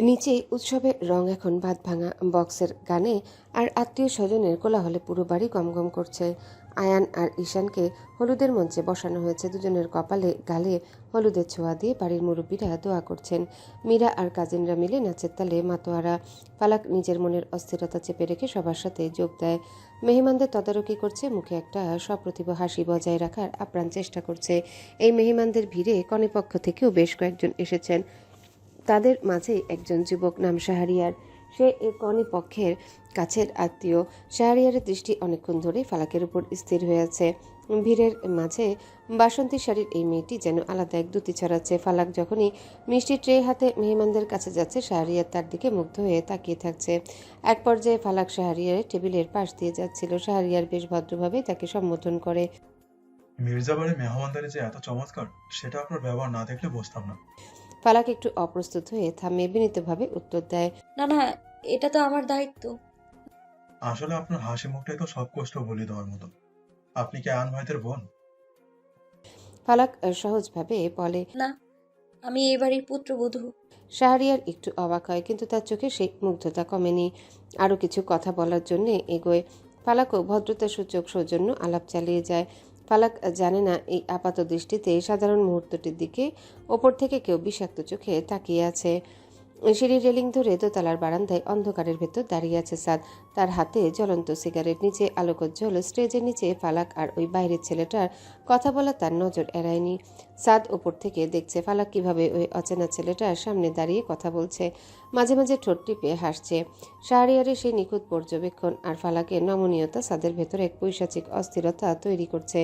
নিচে উৎসবের রং এখন বাঁধ ভাঙা বক্সের গানে আর আত্মীয় স্বজনের কোলাহলে পুরো বাড়ি গমগম করছে। আয়ান আর ঈশানকে হলুদের মঞ্চে বসানো হয়েছে। দুজনের কপালে গালে হলুদের ছোঁয়া দিয়ে বাড়ির মুরব্বীরা দোয়া করছেন। মীরা আর কাজিনরা মিলে নাচের তালে মাতোয়ারা। ফালাক নিজের মনের অস্থিরতা চেপে রেখে সবার সাথে যোগ দেয়। মেহমানদের তদারকি করছে, মুখে একটা সপ্রতিভ হাসি বজায় রাখার আপ্রাণ চেষ্টা করছে। এই মেহমানদের ভিড়ে কনেপক্ষ থেকেও বেশ কয়েকজন এসেছেন। তাদের মাঝে একজন যুবক নাম শাহরিয়ার। সে এ কনে পক্ষের কাছের আত্মীয়। শাহরিয়ারের দৃষ্টি অনেকক্ষণ ধরে ফালাকের উপর স্থির হয়ে আছে। ভিড়ের মাঝে বাসন্তী শাড়ির এই মেয়েটি যেন আলাদা এক দ্যুতি ছড়াচ্ছে। ফালাক যখনই মিষ্টি ট্রে হাতে মেহমানদের কাছে যাচ্ছে, শাহরিয়ার তার দিকে মুগ্ধ হয়ে তাকিয়ে থাকছে। এক পর্যায়ে ফালাক শাহরিয়ারের টেবিলের পাশ দিয়ে যাচ্ছিল। শাহরিয়ার বেশ ভদ্রভাবে তাকে সম্বোধন করে। মির্জা বাড়ির মেহমানদারি যে এত চমৎকার সেটা আপনার ব্যবহার না দেখলে বুঝতাম না। ফালাক একটু অপ্রস্তুত হয়ে থামে, বিনীতভাবে উত্তর দেয়, না না, এটা তো আমার দায়িত্ব। আসলে আপনার হাসি মুখটাই তো সব কষ্ট বলে দেওয়ার মতো। আপনি কি আন ভাইদের বোন? ফালাক সহজভাবে বলে। না, আমি এই বাড়ির পুত্রবধূ। শাহরিয়ার একটু অবাক হয়, কিন্তু তার চোখে সেই মুগ্ধতা কমেনি। আরও কিছু কথা বলার জন্য এগোয়। ফালাকও ভদ্রতা সূচক সৌজন্য আলাপ চালিয়ে যায়। ফালাক জানে না এই আপাত দৃষ্টিতে সাধারণ মুহূর্তটির দিকে ওপর থেকে কেউ বিষাক্ত চোখে তাকিয়ে আছে। সিঁড়ির রেলিং ধরে দোতলার বারান্দায় অন্ধকারের ভেতর দাঁড়িয়ে আছে সাদ। তার হাতে জ্বলন্ত সিগারেট, নিচে আলোকোজ্জ্বল স্টেজের নিচে ফালাক আর ওই বাইরের ছেলেটার কথা বলা তার নজর এড়ায়নি। সাদ ওপর থেকে দেখছে ফালাক কিভাবে ওই অচেনা ছেলেটার সামনে দাঁড়িয়ে কথা বলছে। মাঝে মাঝে ঠোঁট টিপে হাসছে। শাহরিয়ারের সেই নিখুঁত পর্যবেক্ষণ আর ফালাকের নমনীয়তা সাদের ভেতরে এক পৈশাচিক অস্থিরতা তৈরি করছে।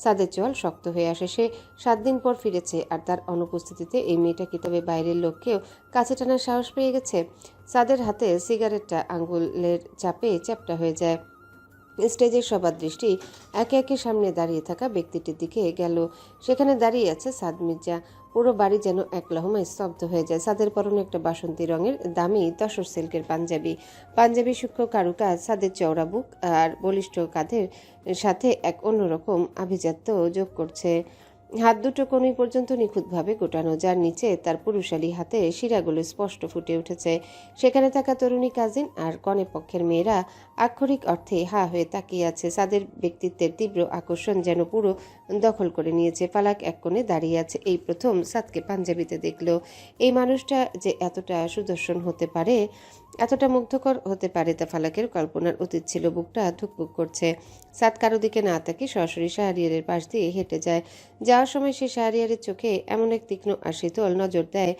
সাদের চোয়াল শক্ত হয়ে আসে। সে 7 দিন পর ফিরেছে, আর তার অনুপস্থিতিতে এই মেয়েটা কি তবে বাইরের লোককেও কাছে টানার সাহস পেয়ে গেছে? সাদের হাতে সিগারেটটা আঙ্গুলের চাপে চ্যাপ্টা হয়ে যায়। স্টেজের সবার দৃষ্টি একে একে সামনে দাঁড়িয়ে থাকা ব্যক্তিটির দিকে গেল। সেখানে দাঁড়িয়ে আছে সাদ মির্জা। পুরো বাড়ি যেন এক লহমায় স্তব্ধ হয়ে যায়। সাদের পরনে একটা বাসন্তী রঙের দামি তসর সিল্কের পাঞ্জাবি সূক্ষ্ম কারুকাজ সাদের চওড়া বুক আর বলিষ্ঠ কাঁধের সাথে এক অন্যরকম আভিজাত্য যোগ করছে। হাত দুটো কনুই পর্যন্ত নিখুঁতভাবে গোটানো, যার নিচে তার পুরুষালী হাতে শিরাগুলো স্পষ্ট ফুটে উঠেছে। সেখানে থাকা তরুণী কাজিন আর কনে পক্ষের মেয়েরা আক্ষরিক অর্থে হা হয়ে তাকিয়ে আছে। সাদের ব্যক্তিত্বের তীব্র আকর্ষণ যেন পুরো দখল করে নিয়েছে। ফালাক এক কোণে দাঁড়িয়ে আছে। এই প্রথম সাদকে পাঞ্জাবিতে দেখল। এই মানুষটা যে এতটা সুদর্শন হতে পারে, এতটা মুগ্ধকর হতে পারে, তা ফালাকের কল্পনার অতীত ছিল। বুকটা ধুকপুক করছে। সাদ কারো দিকে না তাকিয়ে সরাসরি শাহরিয়ারের পাশ দিয়ে হেঁটে যায়। যাওয়ার সময় সে শাহরিয়ারের চোখে এমন এক তীক্ষ্ণ আর শীতল নজর দেয়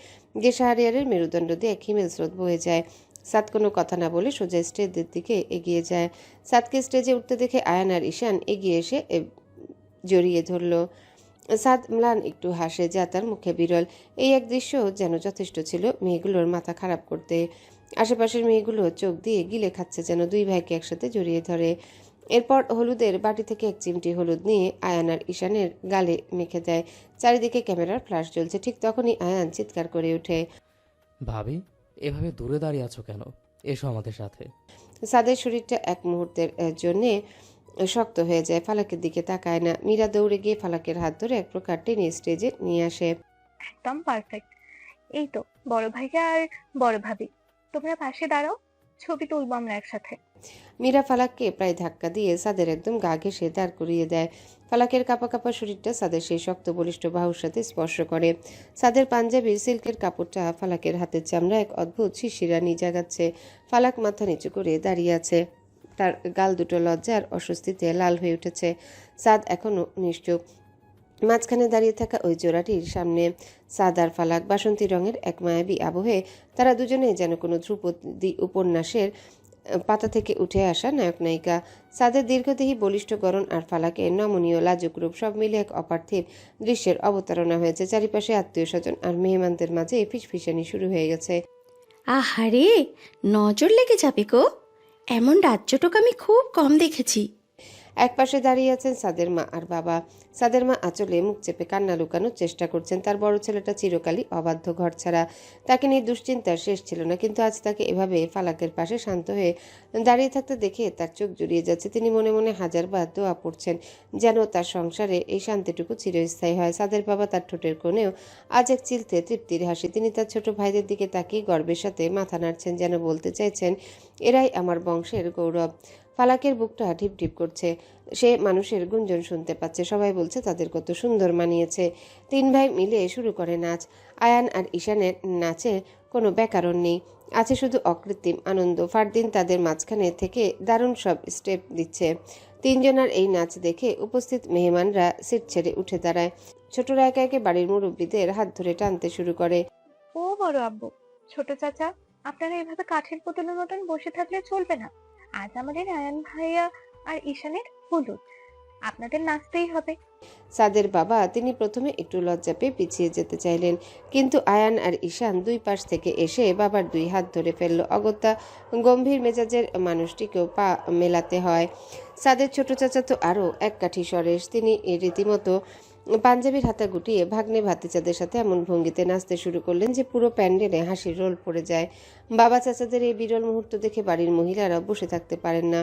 যে শাহরিয়ারের মেরুদণ্ড দিয়ে এক হিমেল স্রোত বয়ে যায়। সাদ কোনো কথা না বলে সোজা স্টেজের দিকে এগিয়ে যায়। সাদকে স্টেজে উঠতে দেখে আয়ান আর ঈশান এগিয়ে এসে জড়িয়ে ধরল। সাদ ম্লান একটু হাসে, যা তার মুখে বিরল। এই এক দৃশ্য যেন যথেষ্ট ছিল মেয়েগুলোর মাথা খারাপ করতে। আশেপাশের মেয়েগুলো চোখ দিয়ে গিলে খাচ্ছে, যেন দুই ভাইকে একসাথে জড়িয়ে ধরে। এরপর হলুদের বাটি থেকে এক চিমটি হলুদ নিয়ে আয়ান আর ঈশানের গালে মেখে দেয়। চারিদিকে ক্যামেরার ফ্ল্যাশ জ্বলছে। ঠিক তখনই আয়ান চিৎকার করে ওঠে, ভাবি, এভাবে দূরে দাঁড়িয়ে আছো কেন? এসো আমাদের সাথে। সাদের শরীরটা এক মুহূর্তের জন্যে শক্ত হয়ে যায়। ফালাকের দিকে তাকায় না। মীরা দৌড়ে গিয়ে ফালাকের হাত ধরে এক প্রকার টেনে স্টেজে নিয়ে আসে। একদম পারফেক্ট। এই তো বড় ভাইয়া আর বড় ভাবি, তোমরা পাশে দাঁড়াও, ছবি তুলবো আমরা একসাথে। মীরা ফালাককে প্রায় ধাক্কা দিয়ে সাদের একদম গা ঘেঁষে দাঁড় করিয়ে দেয়। ফালাকের কাঁপা কাঁপা শরীরটা সাদের সেই শক্ত বলিষ্ঠ বাহুর সাথে স্পর্শ করে। সাদের পাঞ্জাবির সিল্কের কাপড়টা ফালাকের হাতের চামড়া এক অদ্ভুত শিশিরানি জাগাচ্ছে। ফালাক মাথা নিচু করে দাঁড়িয়ে আছে। তার গাল দুটো লজ্জা আর অস্বস্তিতে লাল হয়ে উঠেছে। সাদ এখনও নিশ্চুপ। মাঝখানে দাঁড়িয়ে থাকা ওই জোড়াটির সামনে সাদ আর ফালাক, বাসন্তী রঙের এক মায়াবী আবহে। তারা দুজনেই যেন কোনো ধ্রুপদী উপন্যাসের পাতা থেকে উঠে আসা নায়ক নায়িকা। সাদের দীর্ঘদেহী বলিষ্ঠ গড়ন আর ফালাকের নমনীয় লাজুক রূপ, সব মিলে এক অপার্থিব দৃশ্যের অবতারণা হয়েছে। চারিপাশে আত্মীয় স্বজন আর মেহমানদের মাঝে ফিসফিসানি শুরু হয়ে গেছে। আহারে, নজর লেগে যাবে গো। এমন রাজ্যটক আমি খুব কম দেখেছি। একপাশে দাঁড়িয়ে আছেন সাদের মা আর বাবা। সাদের মা আঁচলে মুখ চেপে কান্না লুকানোর চেষ্টা করছেন। তার বড় ছেলেটা চিরকালই অবাধ্য, ঘরছাড়া। তাকে নিয়ে দুশ্চিন্তার শেষ ছিল না, কিন্তু আজ তাকে এভাবে ফালাকের পাশে শান্ত হয়ে দাঁড়িয়ে থাকতে দেখে তার চোখ জুড়িয়ে যাচ্ছে। তিনি মনে মনে হাজারবার দোয়া পড়ছেন যেন তার সংসারে এই শান্তিটুকু চিরস্থায়ী হয়। সাদের বাবা তার ঠোঁটের কোণেও আজ এক চিলতে তৃপ্তির হাসি। তিনি তার ছোট ভাইদের দিকে তাকিয়ে গর্বের সাথে মাথা নাড়ছেন, যেন বলতে চাইছেন, এরাই আমার বংশের গৌরব। ফালাকের বুকটা ঢিপ ঢিপ করছে। সে মানুষের গুঞ্জন শুনতে পাচ্ছে। সবাই বলছে তাদের কত সুন্দর মানিয়েছে। তিন ভাই মিলে শুরু করে নাচ। আয়ান আর ঈশানের নাচে কোনো ব্যাকরণ নেই, আছে শুধু অকৃত্রিম আনন্দ। ফারদিন তাদের মাঝখানে থেকে দারুণ সব স্টেপ দিচ্ছে। তিনজনার এই নাচ দেখে উপস্থিত মেহমানরা সিট ছেড়ে উঠে দাঁড়ায়। ছোটরা একে একে বাড়ির মুরব্বীদের হাত ধরে টানতে শুরু করে। ও বড় আব্বু, ছোট চাচা, আপনারা এভাবে কাঠের পুতুলের মতন বসে থাকলে চলবে না। আজ আমাদের আয়ান ভাইয়া আর ঈশানের হলুদ, আপনাদের নাচতেই হবে। সাদের বাবা তিনি প্রথমে একটু লজ্জা পেয়ে পিছিয়ে যেতে চাইলেন, কিন্তু আয়ান আর ঈশান দুই পাশ থেকে এসে বাবার দুই হাত ধরে ফেলল। অগত্যা গম্ভীর মেজাজের মানুষটিকেও পা মেলাতে হয়। সাদের ছোট চাচা তো আরও এক কাঠি সরেশ। তিনি রীতিমতো পাঞ্জাবির হাতা গুটিয়ে ভাগ্নে ভাতিজাদের সাথে এমন ভঙ্গিতে নাচতে শুরু করলেন যে পুরো প্যান্ডেলে হাসির রোল পড়ে যায়। বাবা চাচাদের এই বিরল মুহূর্ত দেখে বাড়ির মহিলারাও বসে থাকতে পারেন না।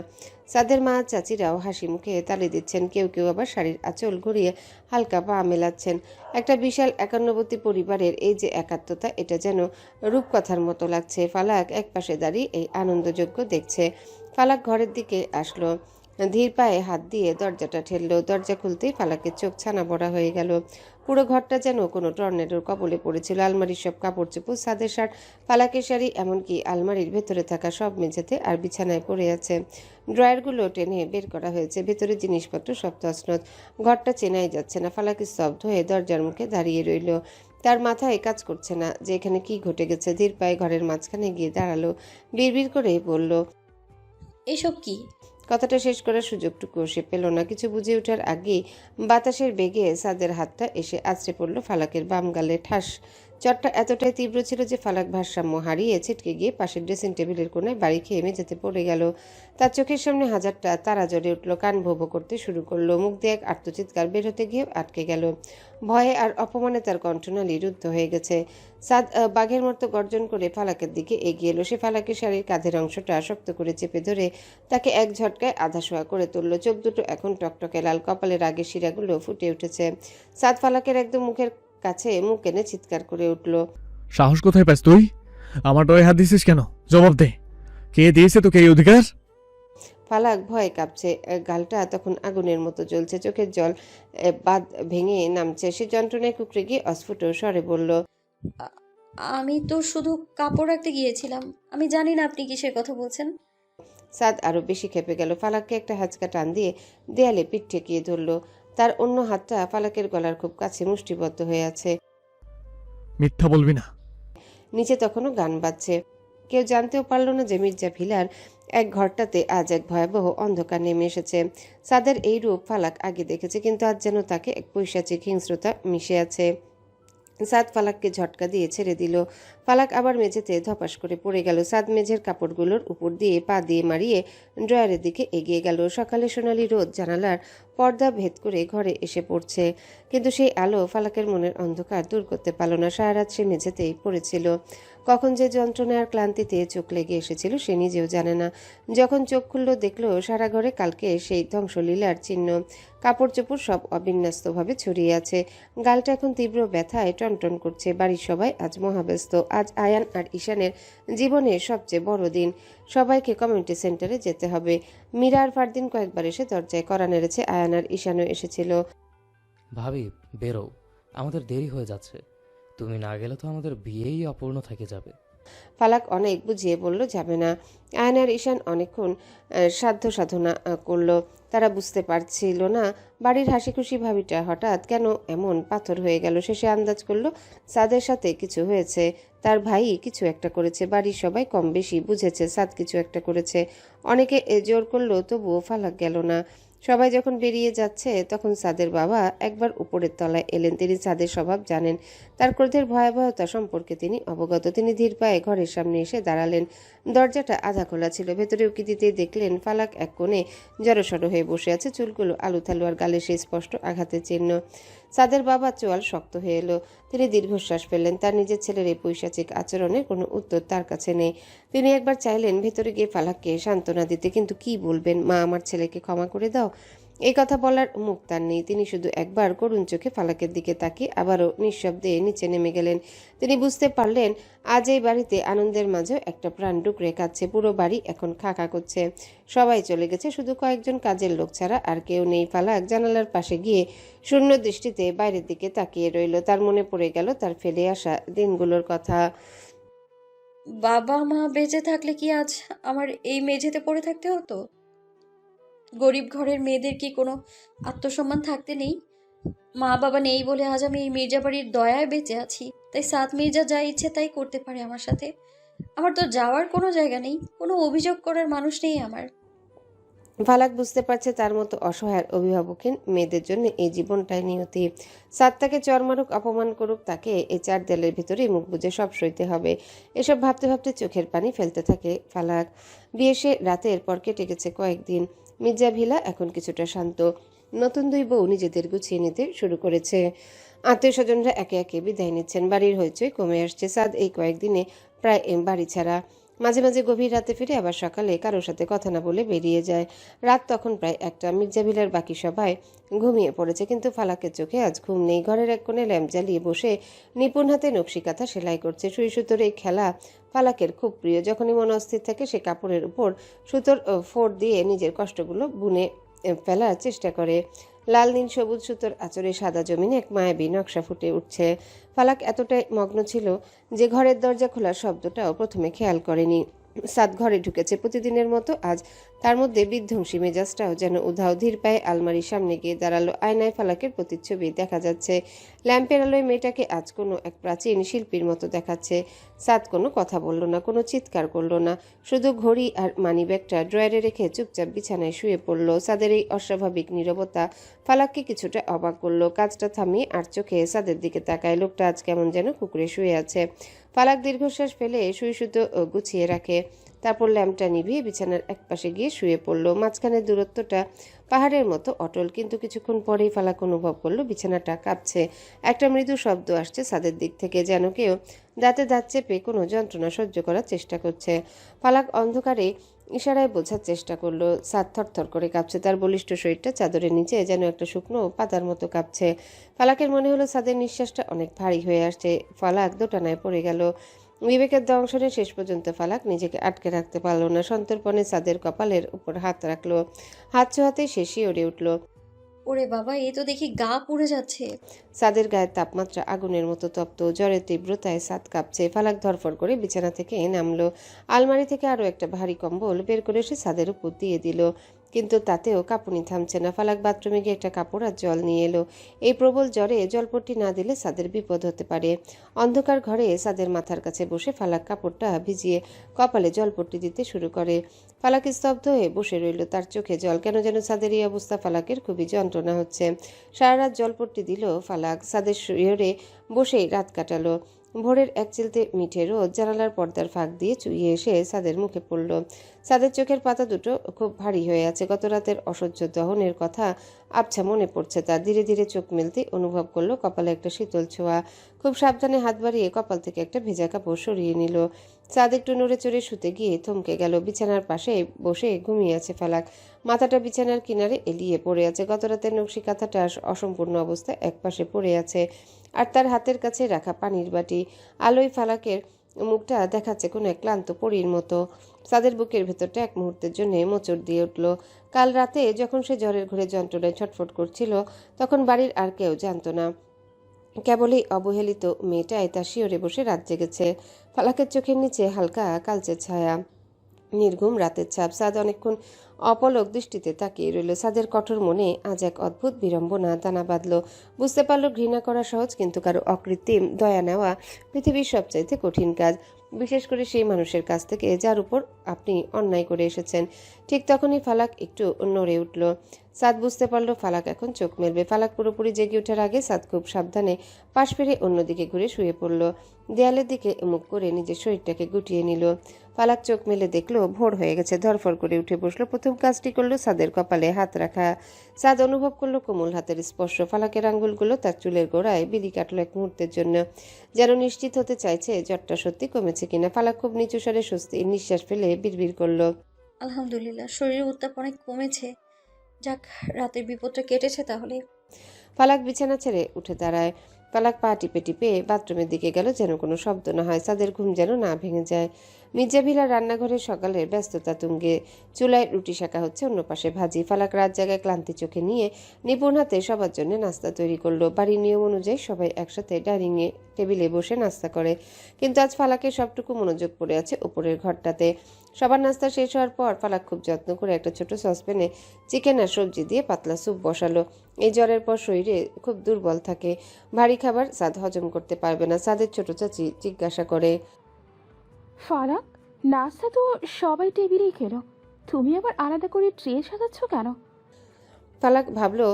সাদের মা চাচিরাও হাসি মুখে তালি দিচ্ছেন, কেউ কেউ আবার শাড়ির আঁচল ঘুরিয়ে হালকা পা মেলাচ্ছেন। একটা বিশাল একান্নবর্তী পরিবারের এই যে একাত্মতা, এটা যেন রূপকথার মতো লাগছে। ফালাক একপাশে দাঁড়িয়ে এই আনন্দযজ্ঞ দেখছে। ফালাক ঘরের দিকে আসলো, ধীর পায়ে হাত দিয়ে দরজাটা ঠেললো। দরজা খুলতেই ফালাকের চোখ ছানা বড়া হয়ে গেল। পুরো ঘরটা যেন কোনো টর্নেডোর কবলে পড়েছিল। আলমারির সব কাপড় চোপড়, সাদের শার্ট, ফালাকের শাড়ি, এমনকি আলমারির ভেতরে থাকা সব মেঝেতে আর বিছানায় পড়ে আছে। ড্রয়ারগুলো টেনে বের করা হয়েছে, ভেতরে জিনিসপত্র সব তছনছ। ঘরটা চেনাই যাচ্ছে না। ফালাকের স্তব্ধ হয়ে দরজার মুখে দাঁড়িয়ে রইল। তার মাথায় কাজ করছে না যে এখানে কি ঘটে গেছে। ধীর পায়ে ঘরের মাঝখানে গিয়ে দাঁড়ালো, বিড়বিড় করে বলল, এসব কি? কথাটা শেষ করার সুযোগটুকুও সে পেল না। কিছু বুঝে ওঠার আগেই বাতাসের বেগে সাদের হাতটা এসে আছড়ে পড়ল ফালাকের বাম গালে। ঠাস! চটটা এতটাই তীব্র ছিল যে ফালাক ভারসাম্য হারিয়ে ছিটকে গিয়ে পাশের ড্রেসিং টেবিলের কোণায় বাড়ি খেয়ে মেঝেতে পড়ে গেল। তার চোখের সামনে হাজারটা তারা জ্বলে উঠল, কান ভো ভো করতে শুরু করলো। মুখ দিয়ে এক আর্তচিৎকার বের হতে গিয়ে আটকে গেল। ভয়ে আর অপমানে তার কণ্ঠনালী রুদ্ধ হয়ে গেছে। সাদ বাঘের মতো গর্জন করে ফালাকের দিকে এগিয়ে এলো। সে ফালাকের শাড়ির কাঁধের অংশটা শক্ত করে চেপে ধরে তাকে এক ঝটকায় আধাশোয়া করে তুলল। চোখ দুটো এখন টকটকে লাল, কপালের আগের শিরাগুলো ফুটে উঠেছে। সাদ ফালাকের একদম মুখের কাছে মুখ এনে চিৎকার করে উঠল, সাহস কোথায় পাস তুই? আমার ডয়ে হাত দিছিস কেন? জবাব দে, কে দিয়েছে তোকে এই অধিকার? ফালাক ভয়ে কাঁপছে, গালটা তখন আগুনের মতো জ্বলছে, চোখের জল বাঁধ ভেঙে নামছে। সে যন্ত্রণায় কুকড়ে গিয়ে অস্ফুট স্বরে বলল, আ- আমি তো শুধু কাপড় রাখতে গিয়েছিলাম। আমি জানি না আপনি কিসের কথা বলছেন। সাদ আরো বেশি খেপে গেল। ফালাককে একটা হ্যাচকা টান দিয়ে দেয়ালে পিঠ ঠেকিয়ে ধরল। তার অন্য হাতটা ফালাকের গলার খুব কাছে মুষ্টিবদ্ধ হয়ে আছে। মিথ্যা বলবি না। নিচে তখনও গান বাজছে। কেউ জানতেও পারল না যে মির্জা ভিলার এক ঘরটাতে আজ এক ভয়াবহ অন্ধকার নেমে এসেছে। সাদের এই রূপ ফালাক আগে দেখেছে, কিন্তু আজ যেন তাকে এক পৈশাচিক হিংস্রতা মিশে আছে। সাদ ফালাককে ঝটকা দিয়ে ছেড়ে দিল। ফালাক আবার মেঝেতে ধপাস করে পড়ে গেল। সাদ মেঝের কাপড়গুলোর উপর দিয়ে পা দিয়ে মারিয়ে ড্রয়ারের দিকে এগিয়ে গেল। সকালে সোনালি রোদ জানালার পর্দা ভেদ করে ঘরে এসে পড়ছে, কিন্তু সেই আলো ফালাকের মনের অন্ধকার দূর করতে পারল না। সারা রাত সে মেঝেতেই পড়েছিল। কখন যে যন্ত্রণা আর ক্লান্তিতে চোখ লেগে এসেছিল সে নিজেও জানে না। যখন চোখ খুলল দেখল সারা ঘরে কালকে সেই ধ্বংসলীলার চিহ্ন। কাপড় চোপড় সব অবিন্যস্তভাবে ছড়িয়ে আছে। গালটা এখন তীব্র ব্যথায় টনটন করছে। বাড়ির সবাই আজ মহাব্যস্ত। আজ আয়ান আর ঈশানের জীবনের সবচেয়ে বড় দিন। সবাইকে কমিউনিটি সেন্টারে যেতে হবে। মীরা আর ফারদিন কয়েকবার এসে দরজায় কড়া নেড়েছে। আয়ান আর ঈশানও এসেছিল। ভাবি, বেরো, আমাদের দেরি হয়ে যাচ্ছে। তুমি না গেলে তো আমাদের বিয়েই অপূর্ণ থেকে যাবে। ফালাক অনেক বুঝিয়ে বলল যাবে না। আয়ান আর ঈশান অনেকক্ষণ সাধ্য সাধনা করলো। তারা বুঝতে পারছিল না বাড়ির হাসি খুশি ভাবিটা হঠাৎ কেন এমন পাথর হয়ে গেল। শেষে আন্দাজ করলো সাদের সাথে কিছু হয়েছে। তার ভাই কিছু একটা করেছে। বাড়ির সবাই কম বেশি বুঝেছে সাদ কিছু একটা করেছে। অনেকে জোর করলো, তবুও ফালাক গেল না। সবাই যখন বেরিয়ে যাচ্ছে তখন সাদের বাবা একবার উপরের তলায় এলেন। তিনি সাদের স্বভাব জানেন, তার ক্রোধের ভয়াবহতা সম্পর্কে তিনি অবগত। তিনি ধীর পায়ে ঘরের সামনে এসে দাঁড়ালেন। দরজাটা আধা খোলা ছিল। ভেতরে উকি দিতে দেখলেন ফালাক এক কোণে জড়সড় হয়ে বসে আছে, চুলগুলো আলুথালু আর গালে সেই স্পষ্ট আঘাতের চিহ্ন। সাদের বাবা চোয়াল শক্ত হয়ে এলো। তিনি দীর্ঘশ্বাস ফেললেন। তার নিজের ছেলের এই পৈশাচিক আচরণের কোনো উত্তর তার কাছে নেই। তিনি একবার চাইলেন ভেতরে গিয়ে ফালাককে সান্ত্বনা দিতে, কিন্তু কি বলবেন? মা, আমার ছেলেকে ক্ষমা করে দাও। এই কথা বলার মুখ তার নেই। তিনি শুধু একবার করুণ চোখে ফালাকের দিকে তাকিয়ে আবারও নিঃশব্দে নিচে নেমে গেলেন। তিনি বুঝতে পারলেন আজ এই বাড়িতে আনন্দের মাঝেও একটা প্রাণ ডুকরে কাঁদছে। পুরো বাড়ি এখন খাঁকা করছে। সবাই চলে গেছে, শুধু কয়েকজন কাজের লোক ছাড়া আর কেউ নেই। ফালাক জানালার পাশে গিয়ে শূন্য দৃষ্টিতে বাইরের দিকে তাকিয়ে রইল। তার মনে পড়ে গেল তার ফেলে আসা দিনগুলোর কথা। বাবা মা বেঁচে থাকলে কি আজ আমার এই মেঝেতে পড়ে থাকতে হতো? গরিব ঘরের মেয়েদের কি কোনো আত্মসম্মান থাকতে নেই? মা বাবা নেই বলে আজ আমি এই মির্জা বাড়ির দয়ায় বেঁচে আছি। তাই সাত মির্জা যা ইচ্ছে তাই করতে পারে আমার সাথে। আমার তো যাওয়ার কোনো জায়গা নেই, কোনো অভিযোগ করার মানুষ নেই আমার। ফালাক বুঝতে পারছে তার মতো অসহায় অভিভাবকহীন মেয়েদের জন্য এই জীবনটাই নিয়তি। সাত তাকে চর মারুক, অপমান করুক, তাকে এই চার দেয়ালের ভিতরে মুখ বুজে সব সইতে হবে। এসব ভাবতে ভাবতে চোখের পানি ফেলতে থাকে ফালাক। বিয়ে সে রাতের পর কেটে গেছে কয়েকদিন। মির্জা ভিলা এখন কিছুটা শান্ত। নতুন দুই বউ নিজেদের গুছিয়ে নিতে শুরু করেছে। আত্মীয় স্বজনরা একে একে বিদায় নিচ্ছেন। বাড়ির হইচই কমে আসছে। সাদ এই কয়েকদিনে প্রায় বাড়ি ছাড়া। মাঝে মাঝে গভীর রাতে ফিরে আবার সকালে কারোর সাথে কথা না বলে বেরিয়ে যায়। রাত তখন প্রায় 1টা। মির্জা ভিলার বাকি সবাই ঘুমিয়ে পড়েছে, কিন্তু ফালাকের চোখে আজ ঘুম নেই। ঘরের এক কোণে ল্যাম্প জ্বালিয়ে বসে নিপুণ হাতে নকশি কাঁথা সেলাই করছে। সুই সুতোর এই খেলা ফালাকের খুব প্রিয়। যখনই মন অস্থির থাকে সে কাপড়ের উপর সুতোর ফোর দিয়ে নিজের কষ্টগুলো বুনে ফেলার চেষ্টা করে। লাল নীল সবুজ সুতোর আঁচড়ে সাদা জমিনে এক মায়াবী নকশা ফুটে উঠছে। ফালাক এতটাই মগ্ন ছিল যে ঘরের দরজা খোলার শব্দটাও প্রথমে খেয়াল করেনি। সাদ ঘরে ঢুকেছে প্রতিদিনের মতো। আজ তার মধ্যে বিধ্বংসী মেজাজটাও যেন উধাও। ধীর পায়ে আলমারির সামনে গিয়ে দাঁড়ালো। আয়নায় ফালাকের প্রতিচ্ছবি দেখা যাচ্ছে। ল্যাম্পের আলোয় মেয়েটাকে আজ কোনো এক প্রাচীন শিল্পীর মতো দেখাচ্ছে। সাদ কোনো কথা বলল না, কোনো চিৎকার করলো না। শুধু ঘড়ি আর মানিব্যাগটা ড্রয়ারে রেখে চুপচাপ বিছানায় শুয়ে পড়ল। সাদের এই অস্বাভাবিক নীরবতা ফালাককে কিছুটা অবাক করলো। কাজটা থামিয়ে আর চোখে সাদের দিকে তাকায়। লোকটা আজ কেমন যেন কুকুরে শুয়ে আছে। ফালাক দীর্ঘশ্বাস ফেলে সুই সুতো গুছিয়ে রাখে। তারপর ল্যাম্পটা নিভিয়ে বিছানার একপাশে গিয়ে শুয়ে পড়ল। মাঝখানের দূরত্বটা পাহাড়ের মতো অটল, কিন্তু কিছুক্ষণ পরেই ফালাক অনুভব করলো বিছানাটা কাঁপছে। একটা মৃদু শব্দ আসছে সাদের দিক থেকে, যেন কেউ দাঁতে দাঁত চেপে কোনো যন্ত্রণা সহ্য করার চেষ্টা করছে। ফালাক অন্ধকারে ইশারায় বোঝার চেষ্টা করলো। সাদ থরথর করে কাঁপছে। তার বলিষ্ঠ শরীরটা চাদরের নিচে যেন একটা শুকনো পাতার মতো কাঁপছে। ফালাকের মনে হলো সাদের নিঃশ্বাসটা অনেক ভারী হয়ে আসছে। ফালাক দোটানায় পড়ে গেল। বিবেকের দংশনে শেষ পর্যন্ত ফালাক নিজেকে আটকে রাখতে পারল না। সন্তর্পণে সাদের কপালের উপর হাত রাখলো। হাত ছোঁয়াতেই সে শিউরে উঠল। ওরে বাবা, এ তো দেখি গা পুড়ে যাচ্ছে। সাদের গায়ের তাপমাত্রা আগুনের মতো তপ্ত। জ্বরের তীব্রতায় সাদ কাঁপছে। ফালাক ধরফর করে বিছানা থেকে নামলো। আলমারি থেকে আরো একটা ভারী কম্বল বের করে সে সাদের উপর দিয়ে দিল, কিন্তু তাতেও কাঁপুনি থামছে না। ফালাক বাথরুমে গিয়ে একটা কাপড় আর জল নিয়ে এলো। এই প্রবল জ্বরে জলপট্টি না দিলে সাদের বিপদ হতে পারে। অন্ধকার ঘরে সাদের মাথার কাছে বসে ফালাক কাপড়টা ভিজিয়ে কপালে জলপট্টি দিতে শুরু করে। ফালাক স্তব্ধ হয়ে বসে রইল। তার চোখে জল। কেন যেন সাদের এই অবস্থা ফালাকের খুবই যন্ত্রণা হচ্ছে। সারা রাত জলপট্টি দিল ফালাক। সাদের শিয়রে বসেই রাত কাটালো। ভোরের এক চিলতে মিঠে রোদ জানালার পর্দার ফাঁক দিয়ে চুইয়ে এসে সাদের মুখে পড়ল। সাদের চোখের পাতা দুটো খুব ভারী হয়ে আছে। গত রাতের অসহ্য দহনের কথা আবছা মনে পড়ছে তার। ধীরে ধীরে চোখ মেলতে অনুভব করলো কপালে একটা শীতল ছোঁয়া। খুব সাবধানে হাত বাড়িয়ে কপাল থেকে একটা ভেজা কাপড় সরিয়ে নিল। সাদ একটু নড়ে চড়ে শুতে গিয়ে থমকে গেল। বিছানার পাশে বসে ঘুমিয়ে আছে ফালাক। মাথাটা বিছানার কিনারে এলিয়ে পড়ে আছে। গত রাতের নকশি কাঁথাটা অসম্পূর্ণ অবস্থায় একপাশে পড়ে আছে, আর তার হাতের কাছে রাখা পানির বাটি। আলোয় ফালাকের মুখটা দেখাচ্ছে কোনো এক ক্লান্ত পরীর মতো। সাদের বুকের ভেতরটা এক মুহূর্তের জন্য মোচড় দিয়ে উঠল। কাল রাতে যখন সে জ্বরের ঘোরে যন্ত্রণায় ছটফট করছিল, তখন বাড়ির আর কেউ জানত না। কেবলই অবহেলিত মেয়েটাই তার শিয়রে বসে রাত জেগেছে। ফালাকের চোখের নিচে হালকা কালচে ছায়া, নির্ঘুম রাতের ছাপ। সাদ অনেকক্ষণ অপলক দৃষ্টিতে তাকিয়ে রইল। সাদের কঠোর মনে আজ এক অদ্ভুত বিড়ম্বনা দানা বাঁধল। বুঝতে পারল ঘৃণা করা সহজ, কিন্তু কারো অকৃত্রিম দয়া নেওয়া পৃথিবীর সবচাইতে কঠিন কাজ। বিশেষ করে সেই মানুষের কাছ থেকে যার উপর আপনি অন্যায় করে এসেছেন। ঠিক তখনই ফালাক একটু নড়ে উঠল। সাদ বুঝতে পারল ফালাক এখন চোখ মেলবে। ফালাক পুরোপুরি জেগে ওঠার আগে সাদ খুব সাবধানে পাশ ফিরে অন্যদিকে ঘুরে শুয়ে পড়ল। দেয়ালের দিকে মুখ করে নিজের শরীরটাকে গুটিয়ে নিল। ফালাক চোখ মেলে দেখলো ভোর হয়ে গেছে। ধরফর করে উঠে বসলো। প্রথম কাজটি করলো সাদের কপালে হাত রাখা। সাদ অনুভব করলো কোমল হাতের স্পর্শ। ফালাকের আঙ্গুলগুলো তার চুলের গোড়ায় বিলি কাটলো এক মুহূর্তের জন্য, যেন নিশ্চিত হতে চাইছে জ্বরটা সত্যি কমেছে কিনা। ফালাক খুব নিচু স্বরে স্বস্তির নিঃশ্বাস ফেলে বিড়বিড় করলো, আলহামদুলিল্লাহ, শরীরের উত্তাপ অনেক কমেছে। যাক, রাতের বিপদটা কেটেছে তাহলে। ফালাক বিছানা ছেড়ে উঠে দাঁড়ায়। ফালাক পা টিপে টিপে বাথরুমের দিকে গেল, যেন কোনো শব্দ না হয়। সাদের ঘুম যেন না ভেঙে যায়। মির্জা ভিলা রান্নাঘরে সকালের ব্যস্ততা তুঙ্গে। চুলায় রুটি শাকা হচ্ছে, অন্য পাশে ভাজি। ফালাক রাত জায়গায় ক্লান্তি চোখে নিয়ে নিপুণ হাতে সবার জন্য নাস্তা তৈরি করলো। বাড়ির নিয়ম অনুযায়ী সবাই একসাথে ডাইনিংয়ে টেবিলে বসে নাস্তা করে, কিন্তু আজ ফালাকের সবটুকু মনোযোগ পড়ে আছে উপরের ঘরটাতে। সবার নাস্তা শেষ হওয়ার পর ফালাক খুব যত্ন করে একটা ছোট সসপ্যানে চিকেন আর সবজি দিয়ে পাতলা স্যুপ বসালো। এই জ্বরের পর শরীরে খুব দুর্বল থাকে, ভারী খাবার সাদ হজম করতে পারবে না। সাদের ছোট চাচি জিজ্ঞাসা করে, ফারাক, নাস্তা তো সবাই টেবিলেই খেলো, তুমি আবার আলাদা করে ট্রে সাজাচ্ছ কেন? ফালাক ভাবলো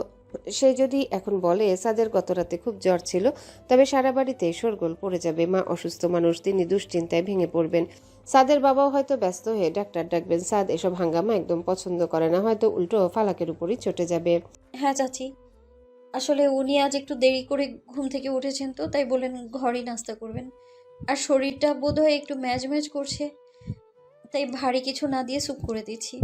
সে যদি এখন বলে সাদের গত রাতে খুব জ্বর ছিল, তবে সারা বাড়িতে শোরগোল পড়ে যাবে। মা অসুস্থ মানুষ, তিনি দুশ্চিন্তায় ভেঙে পড়বেন। সাদের বাবাও হয়তো ব্যস্ত হয়ে ডাক্তার ডাকবেন। সাদ এসব হাঙ্গামা একদম পছন্দ করে না, হয়তো উল্টো ফালাকের উপরই চটে যাবে। হ্যাঁ চাচি, আসলে উনি আজ একটু দেরি করে ঘুম থেকে উঠেছেন, তো তাই বললেন ঘরেই নাস্তা করবেন। আর শরীরটা বোধহয় একটু ম্যাজ ম্যাজ করছে, তাই ভারী কিছু না দিয়ে স্যুপ করে দিচ্ছি।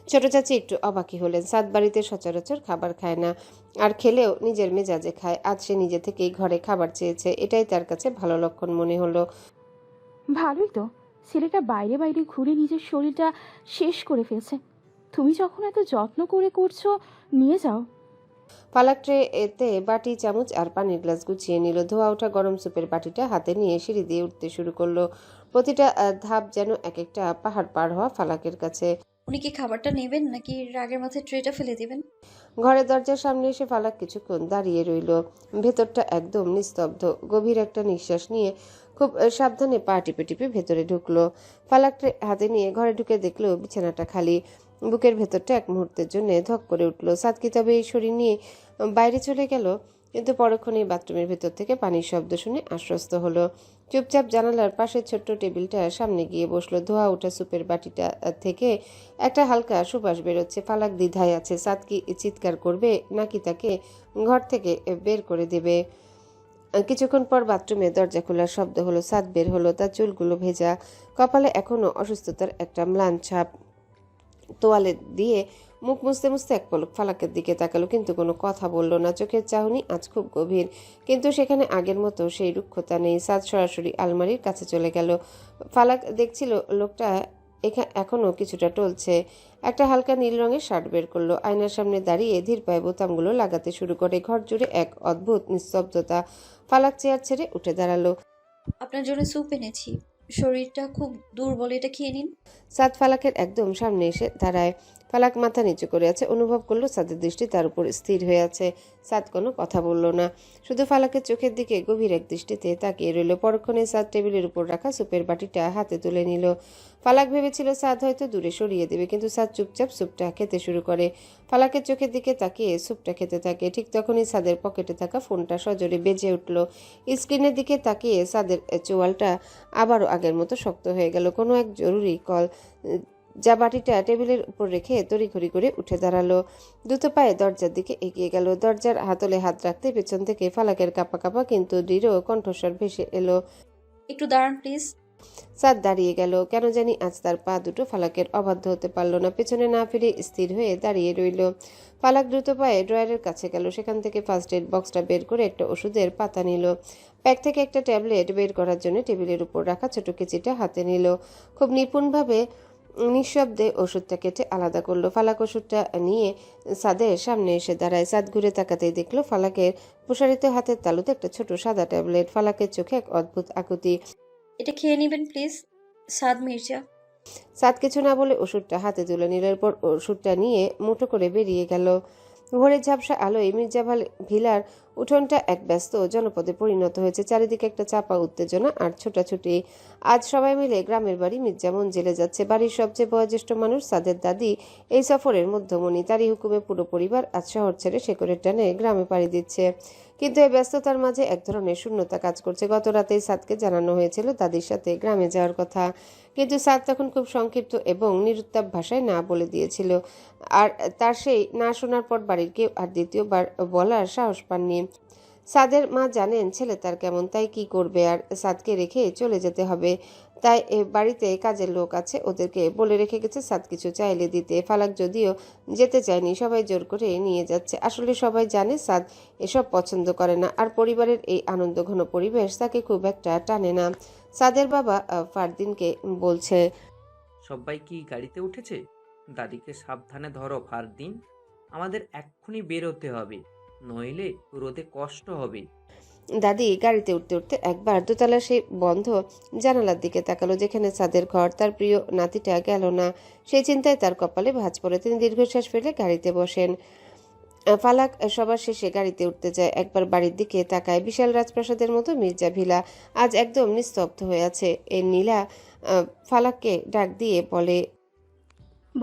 ছোট চাচি একটু অবাকই হলেন। সাদ বাড়িতে সচরাচর খাবার খায় না, আর খেলেও নিজের মেজাজে খায়। আজ সে নিজে থেকেই ঘরে খাবার চেয়েছে, এটাই তার কাছে ভালো লক্ষণ মনে হলো। ভালোই তো, ছেলেটা বাইরে বাইরে ঘুরে নিজের শরীরটা শেষ করে ফেলছে। তুমি যখন এত যত্ন করে করছো, নিয়ে যাও। ফালাক ট্রে এতে বাটি, চামচ আর পানির গ্লাস গুছিয়ে নিল। ধোয়া ওঠা গরম স্যুপের বাটিটা হাতে নিয়ে সিঁড়ি দিয়ে উঠতে শুরু করলো। প্রতিটা ধাপ যেন এক একটা পাহাড় পার হওয়া ফালাকের কাছে। উনি কি খাবারটা নেবেন নাকি রাগের মাথায় ট্রেটা ফেলে দিবেন? ঘরের দরজার সামনে এসে ফালাক কিছুক্ষণ দাঁড়িয়ে রইল। ভেতরটা একদম নিস্তব্ধ। গভীর একটা নিঃশ্বাস নিয়ে খুব সাবধানে পা টিপে টিপে ভেতরে ঢুকলো। ফালাক ট্রে হাতে নিয়ে ঘরে ঢুকে দেখলো বিছানাটা খালি। বুকের ভেতরটা এক মুহূর্তের জন্য ধক করে উঠলো। সাদ কি তবে এই শরীর নিয়ে বাইরে চলে গেল? কিন্তু পরক্ষণেই বাথরুমের ভেতর থেকে পানির শব্দ শুনে আশ্বস্ত হলো। চুপচাপ জানালার পাশের ছোট্ট টেবিলটা সামনে গিয়ে বসলো। ধোয়া ওঠা স্যুপের বাটিটা থেকে একটা হালকা সুবাস বেরোচ্ছে। ফালাক দ্বিধায় আছে, সাদ কি চিৎকার করবে নাকি তাকে ঘর থেকে বের করে দেবে। কিছুক্ষণ পর বাথরুমে দরজা খোলার শব্দ হলো। সাদ বের হলো। তার চুলগুলো ভেজা, কপালে এখনো অসুস্থতার একটা ম্লান ছাপ। তোয়ালে দিয়ে মুখ মুছতে মুছতে এক পলক ফালাকের দিকে তাকালো, কিন্তু কোনো কথা বলল না। চোখের চাহনি আজ খুব গভীর, কিন্তু সেখানে আগের মতো সেই রুক্ষতা নেই। সাদ সরাসরি আলমারির কাছে চলে গেল। ফালাক দেখছিল লোকটা এখনো কিছুটা টলছে। একটা হালকা নীল রঙের শার্ট বের করলো। আয়নার সামনে দাঁড়িয়ে ধীর পায়ে বোতামগুলো লাগাতে শুরু করে। ঘর জুড়ে এক অদ্ভুত নিস্তব্ধতা। ফালাক চেয়ার ছেড়ে উঠে দাঁড়ালো। আপনার জন্য স্যুপ এনেছি, শরীরটা খুব দুর্বল, এটা খেয়ে নিন। সাদ ফালাকের একদম সামনে এসে দাঁড়ায়। ফালাক মাথা নিচু করে আছে। অনুভব করলো সাদের দৃষ্টি তার উপর স্থির হয়ে আছে। সাদ কোনো কথা বলল না, শুধু ফালাকের চোখের দিকে গভীর এক দৃষ্টিতে তাকিয়ে রইল। পরক্ষণে সাদ টেবিলের উপর রাখা স্যুপের বাটিটা হাতে তুলে নিল। ফালাক ভেবেছিল সাদ হয়তো দূরে সরিয়ে দেবে, কিন্তু সাদ চুপচাপ স্যুপটা খেতে শুরু করে। ফালাকের চোখের দিকে তাকিয়ে স্যুপটা খেতে থাকে। ঠিক তখনই সাদের পকেটে থাকা ফোনটা সজোরে বেজে উঠল। স্ক্রিনের দিকে তাকিয়ে সাদের চোয়ালটা আবারও আগের মতো শক্ত হয়ে গেল। কোনো এক জরুরি কল, যা বাটিটা টেবিলের উপর রেখে তড়িঘড়ি করে উঠে দাঁড়ালো। দ্রুত পায়ে দরজার দিকে এগিয়ে গেল। দরজার হাতলে হাত রাখতে পেছন থেকে ফালাকের কাঁপা কাঁপা কিন্তু দৃঢ় কণ্ঠস্বর ভেসে এলো, একটু দাঁড়ান প্লিজ। সাদ দাঁড়িয়ে গেল। কেন জানি আজ তার পা দুটো ফালাকের অবাধ্য হতে পারল না। পেছনে না ফিরে স্থির হয়ে দাঁড়িয়ে রইল। ফালাক দ্রুত পায়ে ড্রয়ারের কাছে গেল। সেখান থেকে ফার্স্ট এড বক্সটা বের করে একটা ওষুধের পাতা নিল। প্যাক থেকে একটা ট্যাবলেট বের করার জন্য টেবিলের উপর রাখা ছোট কেচিটা হাতে নিল। খুব নিপুণভাবে নিঃশব্দে ওষুধটা কেটে আলাদা করলো। ফালাক ওষুধটা নিয়ে সাদের সামনে এসে দাঁড়ায়। সাদ ঘুরে তাকাতেই দেখলো ফালাকের প্রসারিত হাতের তালুতে একটা ছোট সাদা ট্যাবলেট। ফালাকের চোখে এক অদ্ভুত আকুতি। এটা খেয়ে নেবেন প্লিজ, সাদ মির্জা। সাদ কিছু না বলে ওষুধটা হাতে তুলে নিল। এরপর ওষুধটা নিয়ে মুঠো করে বেরিয়ে গেল। ভোরের ঝাপসা আলোয় মির্জা ভিলার উঠোনটা এক ব্যস্ত জনপদে পরিণত হয়েছে। চারিদিকে একটা চাপা উত্তেজনা আর ছোটাছুটি। আজ সবাই মিলে গ্রামের বাড়ি মির্জা মঞ্জিলে যাচ্ছে। বাড়ির সবচেয়ে বয়োজ্যেষ্ঠ মানুষ সাদের দাদি এই সফরের মধ্যমণি। তারই হুকুমে পুরো পরিবার আজ শহর ছেড়ে শেকড়ের টানে গ্রামে পাড়ি দিচ্ছে। কিন্তু এই ব্যস্ততার মাঝে এক ধরনের শূন্যতা কাজ করছে। গত রাতেই সাদকে জানানো হয়েছিল দাদির সাথে গ্রামে যাওয়ার কথা, কিন্তু সাদ তখন খুব সংক্ষিপ্ত এবং নিরুত্তাপ ভাষায় না বলে দিয়েছিল। আর তার সেই না শোনার পর বাড়ির কেউ আর দ্বিতীয়বার বলার সাহস পাননি। সাদের মা জানেন ছেলে তার কেমন, তাই কি করবে, আর সাদকে রেখে চলে যেতে হবে। তাই বাড়িতে কাজের লোক আছে, ওদেরকে বলে রেখে গেছে সাদ কিছু চাইলে দিতে। ফালাক যদিও যেতে চায়নি, সবাই জোর করে নিয়ে যাচ্ছে। আসলে সবাই জানে সাদ এসব পছন্দ করে না, আর পরিবারের এই আনন্দঘন পরিবেশ তাকে খুব একটা টানে না। সাদের বাবা ফারদিনকে বলছে, সবাই কি গাড়িতে উঠেছে? দাদিকে সাবধানে ধরো ফারদিন, আমাদের এক্ষুনি বেরোতে হবে, নইলে রোদে কষ্ট হবে। দাদি গাড়িতে উঠতে উঠতে একবার দোতলা সেই বন্ধ জানালার দিকে তাকালো, যেখানে সাদের ঘর। তার প্রিয় নাতিটা গেল না, সেই চিন্তায় তার কপালে ভাঁজ পড়ে। তিনি দীর্ঘশ্বাস ফেলে গাড়িতে বসেন। ফালাক সবার শেষে গাড়িতে উঠতে যায়। একবার বাড়ির দিকে তাকায়। বিশাল রাজপ্রাসাদের মতো মির্জা ভিলা আজ একদম নিস্তব্ধ হয়ে আছে। নীলা ফালাককে ডাক দিয়ে বলে,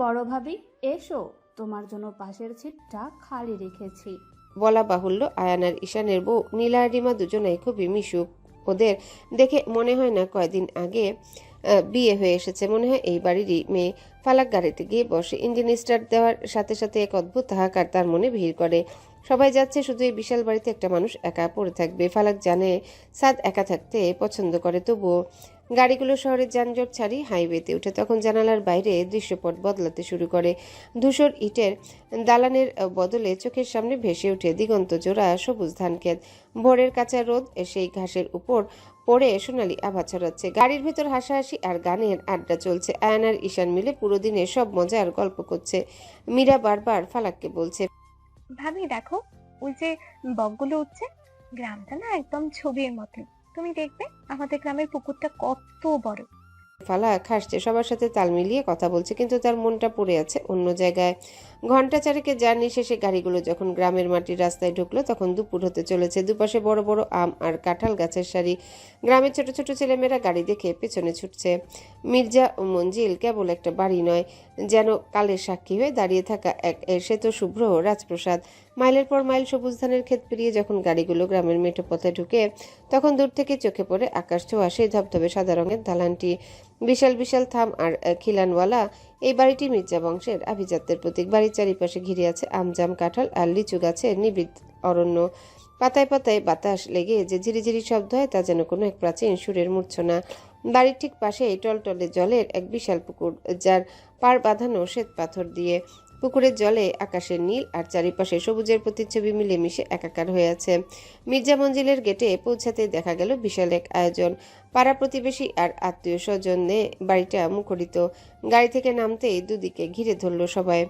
বড় ভাবি এসো, তোমার জন্য পাশের সিটটা খালি রেখেছি। বলা বাহুল্য, আয়ান আর ঈশানের বউ নীলা আর রিমা দুজনেই খুবই মিশুক। ওদের দেখে মনে হয় না কয়দিন আগে বিয়ে হয়ে এসেছে, মনে হয় এই বাড়িরই মেয়ে। ফালাক গাড়িতে গিয়ে বসে। ইঞ্জিন স্টার্ট দেওয়ার সাথে সাথে এক অদ্ভুত হাহাকার তার মনে ভিড় করে। সবাই যাচ্ছে, শুধু এই বিশাল বাড়িতে একটা মানুষ একা পড়ে থাকবে। ফালাক জানে সাদ একা থাকতে পছন্দ করে, তবুও গাড়িগুলো শহরের যানজট ছাড়ি হাইওয়েতে উঠে। তখন জানালার বাইরে দৃশ্যপট বদলাতে শুরু করে। ধূসর ইটের দালানের বদলে চোখের সামনে ভেসে ওঠে দিগন্ত জোড়া সবুজ ধানক্ষেত। ভোরের কাঁচা রোদ সেই ঘাসের উপর পড়ে সোনালি আভা ছড়াচ্ছে। গাড়ির ভেতর হাসাহাসি আর গানের আড্ডা চলছে। আয়ান আর ঈশান মিলে পুরো দিনে সব মজার গল্প করছে। মীরা বারবার ফালাককে বলছে, ভাবি দেখো, ওই যে বকগুলো উঠছে, গ্রামটা না একদম ছবির মতো। তুমি দেখবে আমাদের গ্রামের পুকুরটা কত বড়। ফালাক হাসছে, সবার সাথে তাল মিলিয়ে কথা বলছে, কিন্তু তার মনটা পড়ে আছে অন্য জায়গায়। ঘন্টা চারেকের জার্নি শেষে গাড়িগুলো যখন গ্রামের মাটির রাস্তায় ঢুকলো, তখন দুপুর হতে চলেছে। দুপাশে বড় বড় আম আর কাঁঠাল গাছের সারি। গ্রামের ছোট ছোট ছেলেমেয়েরা গাড়ি দেখে পেছনে ছুটছে। মির্জা মঞ্জিল কেবল একটা বাড়ি নয়, যেন কালের সাক্ষী হয়ে দাঁড়িয়ে থাকা এক শ্বেত শুভ্র রাজপ্রসাদ। মাইলের পর মাইল সবুজ ধানের ক্ষেত পেরিয়ে যখন গাড়িগুলো গ্রামের মেঠো পথে ঢুকে, তখন দূর থেকে চোখে পড়ে আকাশ ছোঁয়া সেই ধবধবে সাদা রঙের দালানটি। বিশাল বিশাল থাম আর খিলানওয়ালা এই বাড়িটি মির্জা বংশের আভিজাত্যের প্রতীক। বাড়ির চারিপাশে ঘিরে আছে আমজাম, কাঁঠাল আর লিচু গাছের নিবিড় অরণ্য। পাতায় পাতায় বাতাস লেগে যে ঝিরিঝিরি শব্দ হয়, তা যেন কোনো এক প্রাচীন সুরের মূর্ছনা। বাড়ির ঠিক পাশে টলটলে জলের এক বিশাল পুকুর, যার পাড় বাঁধানো শ্বেত পাথর দিয়ে। পুকুরের জলে আকাশের নীল আর চারিপাশে সবুজের প্রতিচ্ছবি মিলেমিশে একাকার হয়ে আছে। মির্জা মঞ্জিলের গেটে পৌঁছাতে দেখা গেল বিশাল এক আয়োজন। পাড়া প্রতিবেশী আর আত্মীয় স্বজনে বাড়িটা মুখরিত। গাড়ি থেকে নামতেই দুদিকে ঘিরে ধরল সবাই।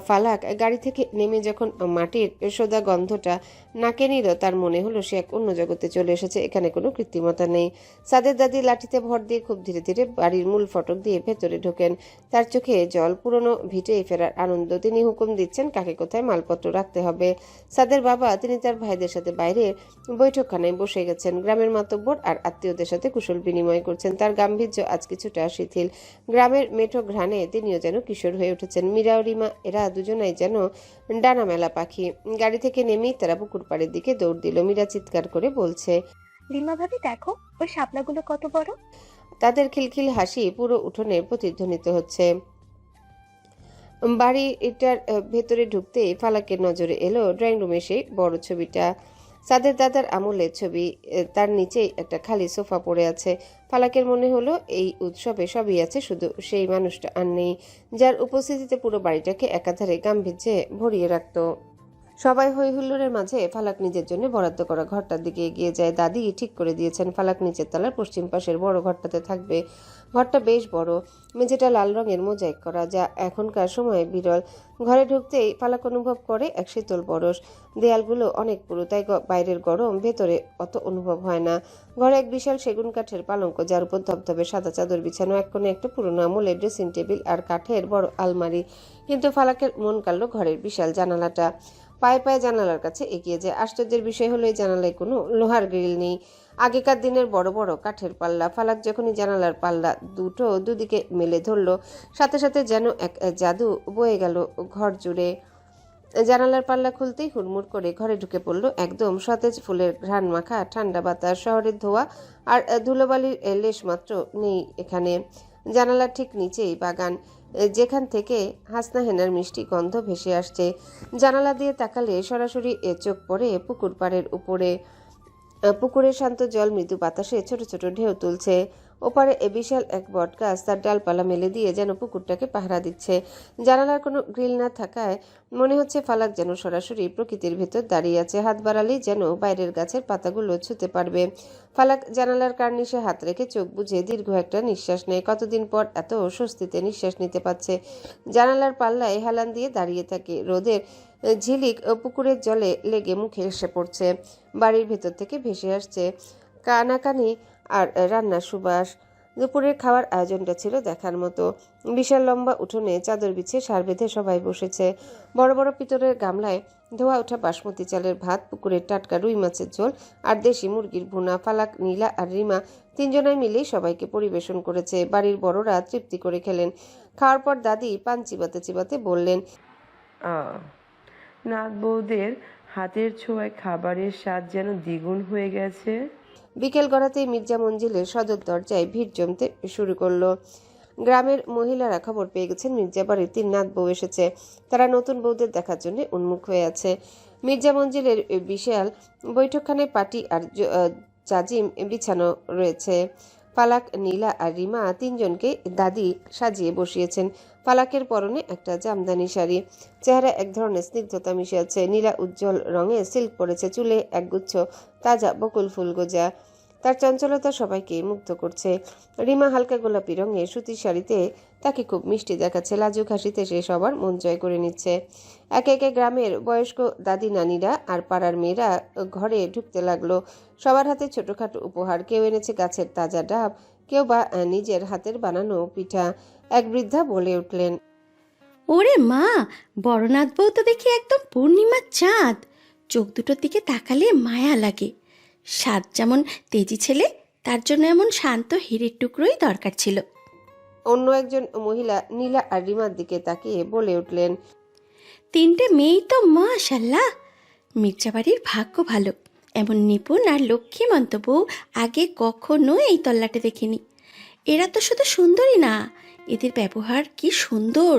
ফালাক গাড়ি থেকে নেমে যখন মাটির সোদা গন্ধটা নাকে নিল, তার মনে হলো সে এক অন্য জগতে চলে এসেছে। এখানে কোনো কৃত্রিমতা নেই। সাদের দাদি লাঠিতে ভর দিয়ে খুব ধীরে ধীরে বাড়ির মূল ফটক দিয়ে ভেতরে ঢোকেন। তার চোখে জল, পুরনো ভিটে ফেরার আনন্দ। তিনি হুকুম দিচ্ছেন কাকে কোথায় মালপত্র রাখতে হবে। সাদের বাবা, তিনি তার ভাইদের সাথে বাইরে বৈঠকখানায় বসে গেছেন। গ্রামের মাতব্বর আর আত্মীয়দের সাথে কুশল বিনিময় করছেন। তার গাম্ভীর্য আজ কিছুটা শিথিল। গ্রামের মেঠো ঘ্রাণে তিনিও যেন কিশোর হয়ে উঠেছেন। মীরা ও রিমা এরা দুজনাই যেন ডানা মেলা পাখি। গাড়ি থেকে নেমেই তারা পুকুর পাড়ের দিকে দৌড় দিল। মীরা চিৎকার করে বলছে, রিমা ভাবি দেখো, ওই শাপলাগুলো কত বড়। তাদের খিলখিল হাসি পুরো উঠোনে প্রতিধ্বনিত হচ্ছে। বাড়িটার ভেতরে ঢুকতেই ফালাকের নজরে এলো ড্রয়িং রুমে সেই বড় ছবিটা। সাদের দাদার আমলের ছবি। তার নিচেই একটা খালি সোফা পড়ে আছে। ফালাকের মনে হলো এই উৎসবে সবই আছে, শুধু সেই মানুষটা আর নেই, যার উপস্থিতিতে পুরো বাড়িটাকে একাধারে গাম্ভীর্যে ভরিয়ে রাখত। সবাই হই হুল্লোড়ের মাঝে ফালাক নিজের জন্য বরাদ্দ করা ঘরটার দিকে এগিয়ে যায়। দাদি ঠিক করে দিয়েছেন ফালাক নিচের তলার পশ্চিম পাশের বড় ঘরটাতে থাকবে। ঘরটা বেশ বড়, মেঝেটা লাল রঙের মোজাইক করা, যা এখনকার সময়ে বিরল। ঘরে ঢুকতেই ফালাক অনুভব করে এক শীতল পরশ। দেয়ালগুলো অনেক পুরু, তাই বাইরের গরম ভেতরে অত অনুভব হয় না। ঘরে এক বিশাল সেগুন কাঠের পালঙ্ক, যার উপর ধবধবে সাদা চাদর বিছানো। এক কোণে একটা পুরোনো আমলের ড্রেসিং টেবিল আর কাঠের বড় আলমারি। কিন্তু ফালাকের মন কাড়ল ঘরের বিশাল জানালাটা। পায়ে পায়ে জানালার কাছে এগিয়ে যায়। আশ্চর্যের বিষয় হলো এই জানালায় কোনো লোহার গ্রিল নেই। আগেকার দিনের বড় বড় কাঠের পাল্লা। ফালাক যখনই জানালার পাল্লা দুটো দুদিকে মেলে ধরল, সাথে সাথে যেন এক জাদু বয়ে গেল ঘর জুড়ে। জানালার পাল্লা খুলতেই হুড়মুড় করে ঘরে ঢুকে পড়ল একদম সতেজ ফুলের ঘ্রাণ মাখা ঠান্ডা বাতাস। শহরের ধোঁয়া আর ধুলোবালির লেশ মাত্র নেই এখানে। জানালার ঠিক নিচেই বাগান, যেখান থেকে হাসনা হেনার মিষ্টি গন্ধ ভেসে আসছে। জানালা দিয়ে তাকালে সরাসরি চোখ পড়ে পুকুর পাড়ের উপরে। পুকুরের শান্ত জল মৃদু বাতাসে ছোট ছোট ঢেউ তুলছে। ওপারে বিশাল এক বটগাছ তার ডালপালা মেলে দিয়ে যেন পুকুরটাকে পাহারা দিচ্ছে। জানালার কোনো গ্রিল না থাকায় মনে হচ্ছে ফালাক যেন সরাসরি প্রকৃতির ভেতর দাঁড়িয়ে আছে। হাত বাড়ালেই যেন বাইরের গাছের পাতাগুলো ছুঁতে পারবে। ফালাক জানালার কার্নিশে হাত রেখে চোখ বুজে দীর্ঘ একটা নিঃশ্বাস নেয়। কতদিন পর এত স্বস্তিতে নিঃশ্বাস নিতে পারছে। জানালার পাল্লায় হেলান দিয়ে দাঁড়িয়ে থাকে। রোদের ঝিলিক পুকুরের জলে লেগে মুখে এসে পড়ছে। বাড়ির ভেতর থেকে ভেসে আসছে কানাকানি আর রান্নার সুবাস। দুপুরের খাওয়ার আয়োজনটা ছিল দেখার মতো। বিশাল লম্বা উঠোনে চাদর বিছিয়ে সার বেঁধে সবাই বসেছে। বড় বড় পিতলের গামলায় ধোয়া ওঠা বাসমতি চালের ভাত, পুকুরের টাটকা রুই মাছের ঝোল আর দেশি মুরগির ভুনা। ফালাক, নীলা আর রিমা তিনজনাই মিলেই সবাইকে পরিবেশন করেছে। বাড়ির বড়রা তৃপ্তি করে খেলেন। খাওয়ার পর দাদি পান চিবাতে চিবাতে বললেন, নাত বউদের হাতের ছোঁয়ায় খাবারের স্বাদ যেন দ্বিগুণ হয়ে গেছে। বিকেল গড়াতেই মির্জা মঞ্জিলের সদর দরজায় ভিড় জমতে শুরু করলো। গ্রামের মহিলারা খবর পেয়ে গেছেন মির্জা বাড়ির 3 নাত বউ এসেছে। তারা নতুন বউদের দেখার জন্য উন্মুখ হয়ে আছে। মির্জা মঞ্জিলের বিশাল বৈঠকখানায় পাটি আর জাজিম বিছানো রয়েছে। ফালাক, নীলা আর রিমা তিনজনকে দাদি সাজিয়ে বসিয়েছেন। ফালাকের পরনে একটা জামদানি শাড়ি, চেহারা এক ধরনের স্নিগ্ধতা মিশে আছে। নীলা উজ্জ্বল রঙে সিল্ক পরেছে, চুলে একগুচ্ছ তাজা বকুল ফুল গোজা। তার চঞ্চলতা সবাইকে মুগ্ধ করছে। রিমা হালকা গোলাপি রঙের সুতির শাড়িতে তাকে খুব মিষ্টি দেখাচ্ছে। লাজুক হাসিতে সে সবার মন জয় করে নিচ্ছে। একে একে গ্রামের বয়স্ক দাদি নানিরা আর পাড়ার মেয়েরা ঘরে ঢুকতে লাগলো। সবার হাতে ছোটখাটো উপহার। কেউ এনেছে গাছের তাজা ডাব, কেউ বা নিজের হাতের বানানো পিঠা। এক বৃদ্ধা বলে উঠলেন, ওরে মা, বড়নাথ বউ তো দেখি একদম পূর্ণিমার চাঁদ। চোখ দুটোর দিকে তাকালে মায়া লাগে। সাত যেমন তেজি ছেলে, তার জন্য এমন শান্ত হীরের টুকরোই দরকার ছিল। অন্য একজন মহিলা নীলা আর রিমার দিকে তাকিয়ে বলে উঠলেন, 3টে মেয়েই তো মাশাল্লাহ। মির্জাবাড়ির ভাগ্য ভালো, এমন নিপুণ আর লক্ষ্মীমন্ত বউ আগে কখনো এই তল্লাটে দেখিনি। এরা তো শুধু সুন্দরী না, এদের ব্যবহার কি সুন্দর।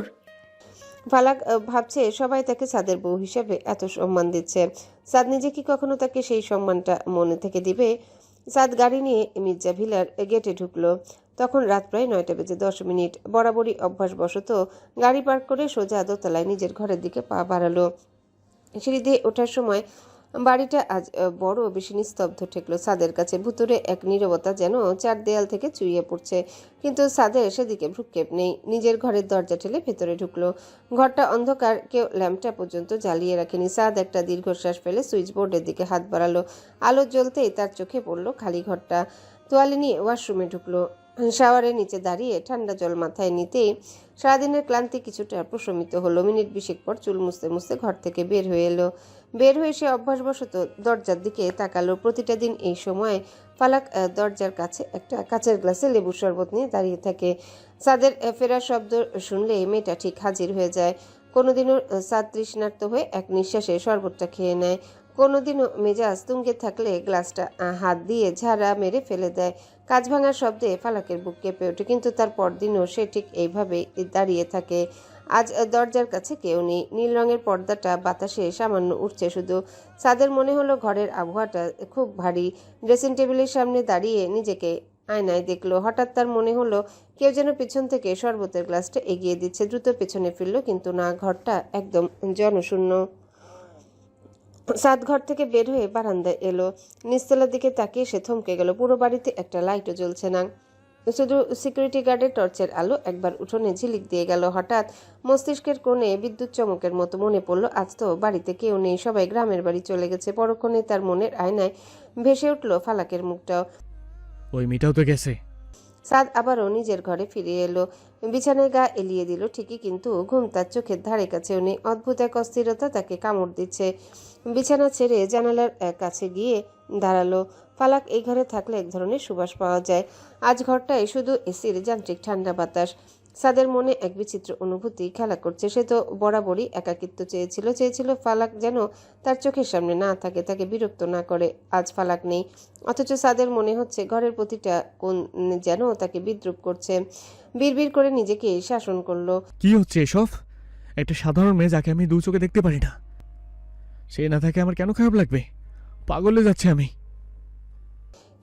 ফালাক ভাবছে সবাই তাকে সাদের বউ হিসেবে এত সম্মান দিচ্ছে। সাদ নিজে কি কখনো তাকে সেই সম্মানটা মনে থেকে দিবে? সাদ গাড়ি নিয়ে মির্জা ভিলার গেটে ঢুকলো। তখন রাত প্রায় 9টা বেজে 10 মিনিট। বরাবরই অভ্যাসবশত গাড়ি পার্ক করে সোজা দোতলায় নিজের ঘরের দিকে পা বাড়ালো। সিঁড়ি দিয়ে ওঠার সময় বাড়িটা আজ বড় বেশি নিস্তব্ধ ঠেকলো সাদের কাছে। ভুতুরে এক নীরবতা যেন 4 দেয়াল থেকে চুইয়ে পড়ছে। কিন্তু সাদের সেদিকে ভ্রুক্ষেপ নেই। নিজের ঘরের দরজা ঠেলে ভেতরে ঢুকলো। ঘরটা অন্ধকার, কেউ ল্যাম্পটা পর্যন্ত জ্বালিয়ে রাখেনি। সাদ একটা দীর্ঘশ্বাস ফেলে সুইচ বোর্ডের দিকে হাত বাড়ালো। আলো জ্বলতেই তার চোখে পড়লো খালি ঘরটা। তোয়ালে নিয়ে ওয়াশরুমে ঢুকলো। শাওয়ারের নিচে দাঁড়িয়ে ঠান্ডা জল মাথায় নিতেই সারাদিনের ক্লান্তি কিছুটা প্রশমিত হলো। মিনিট 20 পর চুল মুছতে মুছতে ঘর থেকে বের হয়ে এলো। বের হয়ে সে অভ্যাসবশত দরজার দিকে তাকালো। প্রতিটা দিন এই সময় ফালাক দরজার কাছে একটা কাচের গ্লাসে লেবুর শরবত নিয়ে দাঁড়িয়ে থাকে। সাদের ফেরার শব্দ শুনলে মেয়েটা ঠিক হাজির হয়ে যায়। কোনোদিনও সাদ তৃষ্ণার্ত হয়ে এক নিঃশ্বাসে শরবতটা খেয়ে নেয়। কোনোদিনও মেজাজ তুঙ্গে থাকলে গ্লাসটা হাত দিয়ে ঝাড়া মেরে ফেলে দেয়। কাঁচ ভাঙার শব্দে ফালাকের বুক কেঁপে ওঠে। কিন্তু তার পরদিনও সে ঠিক এইভাবেই দাঁড়িয়ে থাকে। আজ দরজার কাছে কেউ নেই। নীল রঙের পর্দাটা বাতাসে সামান্য উঠছে শুধু। সাদের মনে হলো ঘরের আবহাওয়াটা খুব ভারী। ড্রেসিং টেবিলের সামনে দাঁড়িয়ে নিজেকে আয়নায় দেখলো। হঠাৎ তার মনে হলো কেউ যেন পিছন থেকে শরবতের গ্লাসটা এগিয়ে দিচ্ছে। দ্রুত পেছনে ফিরল, কিন্তু না, ঘরটা একদম জনশূন্য। সাদ ঘর থেকে বের হয়ে বারান্দায় এলো। নিচতলার দিকে তাকিয়ে সে থমকে গেল। পুরো বাড়িতে একটা লাইটও জ্বলছে না, শুধু সিকিউরিটি গার্ডের টর্চের আলো একবার উঠোনে ঝিলিক দিয়ে গেল। হঠাৎ মস্তিষ্কের কোণে বিদ্যুৎ চমকের মতো মনে পড়ল, আজ তো বাড়িতে কেউ নেই, সবাই গ্রামের বাড়ি চলে গেছে। পরক্ষণে তার মনের আয়নায় ভেসে উঠল ফালাকের মুখটাও। ওই মেয়েটাও তো গেছে। সাদ আবারও নিজের ঘরে ফিরে এলো। বিছানায় গা এলিয়ে দিল ঠিকই, কিন্তু ঘুম তার চোখের ধারে কাছেও নেই। অদ্ভুত এক অস্থিরতা তাকে কামড় দিচ্ছে। বিছানা ছেড়ে জানালার কাছে গিয়ে দাঁড়ালো। ফালাক এই ঘরে থাকলে এক ধরনের সুবাস পাওয়া যায়। আজ ঘরটায় শুধু এসির যান্ত্রিক ঠান্ডা বাতাস। সাদের মনে এক বিচিত্র অনুভূতি খেলা করছে। সে তো বরাবরই একাকিত্ব চেয়েছিল ফালাক যেন তার চোখের সামনে না থাকে, তাকে বিরক্ত না করে। আজ ফালাক নেই, অথচ সাদের মনে হচ্ছে ঘরের প্রতিটা কোণ যেন তাকে বিদ্রুপ করছে। বিড়বিড় করে নিজেকে শাসন করলো। কি হচ্ছে এসব? একটা সাধারণ মেয়ে যাকে আমি দু চোখে দেখতে পারি না, সে না থাকে আমার কেন খারাপ লাগবে? পাগলে যাচ্ছে আমি।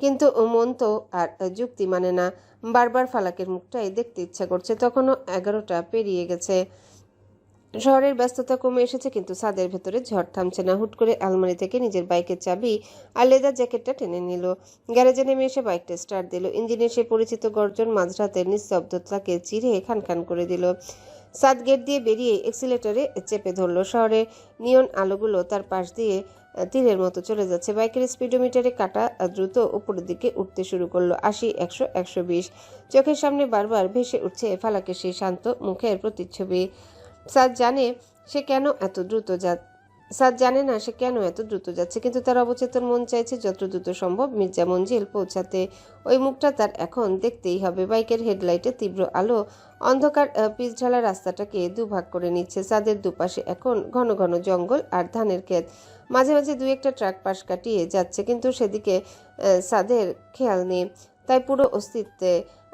কিন্তু মন তো আর যুক্তি মানে না। বারবার ফালাকের মুখটাই দেখতে ইচ্ছা করছে। তখনও 11টা পেরিয়ে গেছে। শহরের ব্যস্ততা কমে এসেছে, কিন্তু ছাদের ভেতরে ঝড় থামছে না। হুট করে আলমারি থেকে নিজের বাইকের চাবি আর লেদার জ্যাকেটটা টেনে নিল। গ্যারেজে নেমে এসে বাইকটা স্টার্ট দিল। ইঞ্জিনের সেই পরিচিত গর্জন মাঝরাতের নিস্তব্ধতাকে চিরে খান খান করে দিল। সাদ গেট দিয়ে বেরিয়ে এক্সিলেটরে চেপে ধরল। শহরের নিয়ন আলোগুলো তার পাশ দিয়ে তীরের মতো চলে যাচ্ছে। বাইকের স্পিডোমিটারে কাটা দ্রুত উপরের দিকে উঠতে শুরু করলো। 80, 100, 120। চোখের সামনে বারবার ভেসে উঠছে ফালাকের সেই শান্ত মুখের প্রতিচ্ছবি। সাদ জানে সে কেন এত দ্রুত সাদ জানে না সে কেন এত দ্রুত যাচ্ছে, কিন্তু তার অবচেতন মন চাইছে যত দ্রুত সম্ভব মির্জা মঞ্জিল পৌঁছাতে। ওই মুখটা তার এখন দেখতেই হবে। বাইকের হেডলাইটে তীব্র আলো অন্ধকার পিচঢালা রাস্তাটাকে দুভাগ করে নিচ্ছে। সাদের দুপাশে এখন ঘন ঘন জঙ্গল আর ধানের ক্ষেত। মাঝে মাঝে দু একটা ট্রাক পাশ কাটিয়ে যাচ্ছে, কিন্তু সেদিকে সাদের খেয়াল নেই। তাই পুরো অস্তিত্বে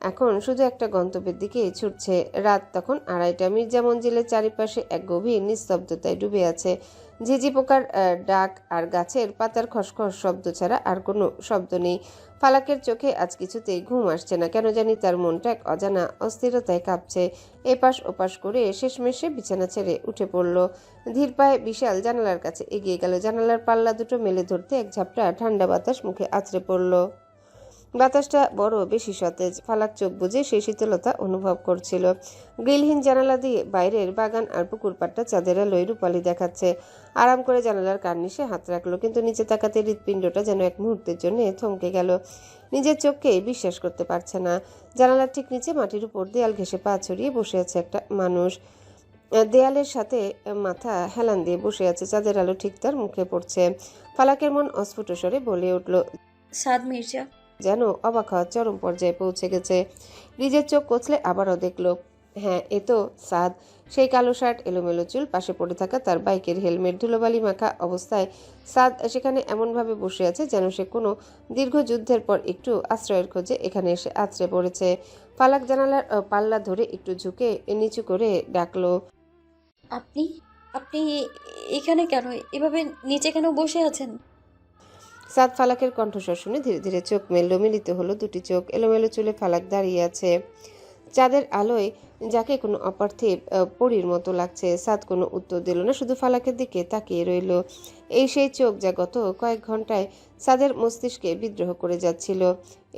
এখন শুধু একটা গন্তব্যের দিকে ছুটছে। রাত তখন 2:30। মির্জা মঞ্জিলের চারিপাশে এক গভীর নিস্তব্ধতায় ডুবে আছে। ঝিঝি পোকার ডাক আর গাছের পাতার খসখস শব্দ ছাড়া আর কোনো শব্দ নেই। ফালাকের চোখে আজ কিছুতেই ঘুম আসছে না। কেন জানি তার মনটা এক অজানা অস্থিরতায় কাঁপছে। এপাশ ওপাশ করে শেষমেশে বিছানা ছেড়ে উঠে পড়ল। ধীর পায়ে বিশাল জানালার কাছে এগিয়ে গেল। জানালার পাল্লা দুটো মেলে ধরতে এক ঝাপটা ঠান্ডা বাতাস মুখে আছড়ে পড়ল। বাতাসটা বড় বেশি সতেজ। ফালাক চোখ বুজে সেই শীতলতা অনুভব করছিল। গ্রিলহীন জানালা দিয়ে বাইরের বাগান আর পুকুর পাড়টা চাঁদের আলোয় রূপালি দেখাচ্ছে। আরাম করে জানালার কার্নিশে হাত রাখলো, কিন্তু নিচে তাকাতে হৃৎপিণ্ডটা যেন এক মুহূর্তের জন্য থমকে গেল। নিজের চোখকে বিশ্বাস করতে পারছে না। জানালার ঠিক নিচে মাটির উপর দেয়াল ঘেঁষে পা ছড়িয়ে বসে আছে একটা মানুষ। দেয়ালের সাথে মাথা হেলান দিয়ে বসে আছে। চাঁদের আলো ঠিক তার মুখে পড়ছে। ফালাকের মন অস্ফুট স্বরে বলে উঠল, সাদ মির্জা। যেন অবাক হওয়ার চরম পর্যায়ে পৌঁছে গেছে। নিজের চোখ কচলে আবারও দেখল, হ্যাঁ, এ তো সাদ। সেই কালো শার্ট, এলোমেলো চুল, পাশে পড়ে থাকা তার বাইকের হেলমেট। ধুলোবালি মাখা অবস্থায় সাদ সেখানে এমনভাবে বসে আছে যেন সে কোনো দীর্ঘ যুদ্ধের পর একটু আশ্রয়ের খোঁজে এখানে এসে আছড়ে পড়েছে। ফালাক জানালার পাল্লা ধরে একটু ঝুঁকে নিচু করে ডাকলো, আপনি আপনি এখানে কেন? এভাবে নিচে কেন বসে আছেন? সাদ ফালাকের কণ্ঠস্বর শুনে ধীরে ধীরে চোখ মেলল। মিলিত হলো দুটি চোখ। এলোমেলো চুলে ফালাক দাঁড়িয়ে আছে চাঁদের আলোয়, যাকে কোনো অপার্থিব পরীর মতো লাগছে। সাদ কোনো উত্তর দিল না, শুধু ফালাকের দিকে তাকিয়ে রইল। এই সেই চোখ যা গত কয়েক ঘন্টায় সাদের মস্তিষ্কে বিদ্রোহ করে যাচ্ছিল।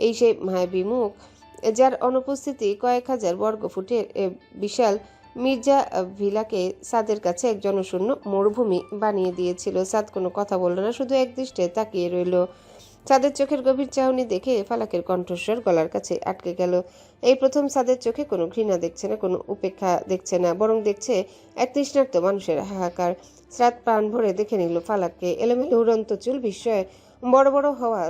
এই সেই মায়াবী মুখ যার অনুপস্থিতি কয়েক হাজার বর্গফুটের বিশাল মির্জা ভিলাকে সাদের কাছে এক জনশূন্য মরুভূমি বানিয়ে দিয়েছিল। সাদ কোনো কথা বলল না, শুধু একদৃষ্টে তাকিয়ে রইল। সাদের চোখের গভীর চাহনি দেখে ফালাকের কণ্ঠস্বর গলার কাছে আটকে গেল। এই প্রথম সাদের চোখে কোনো ঘৃণা দেখছে না, কোনো উপেক্ষা দেখছে না, বরং দেখছে এক তৃষ্ণার্ত মানুষের হাহাকার। সাদ প্রাণ ভরে দেখে নিল ফালাককে। এলোমেলো উড়ন্ত চুল, বিস্ময়ে বড় বড় হওয়া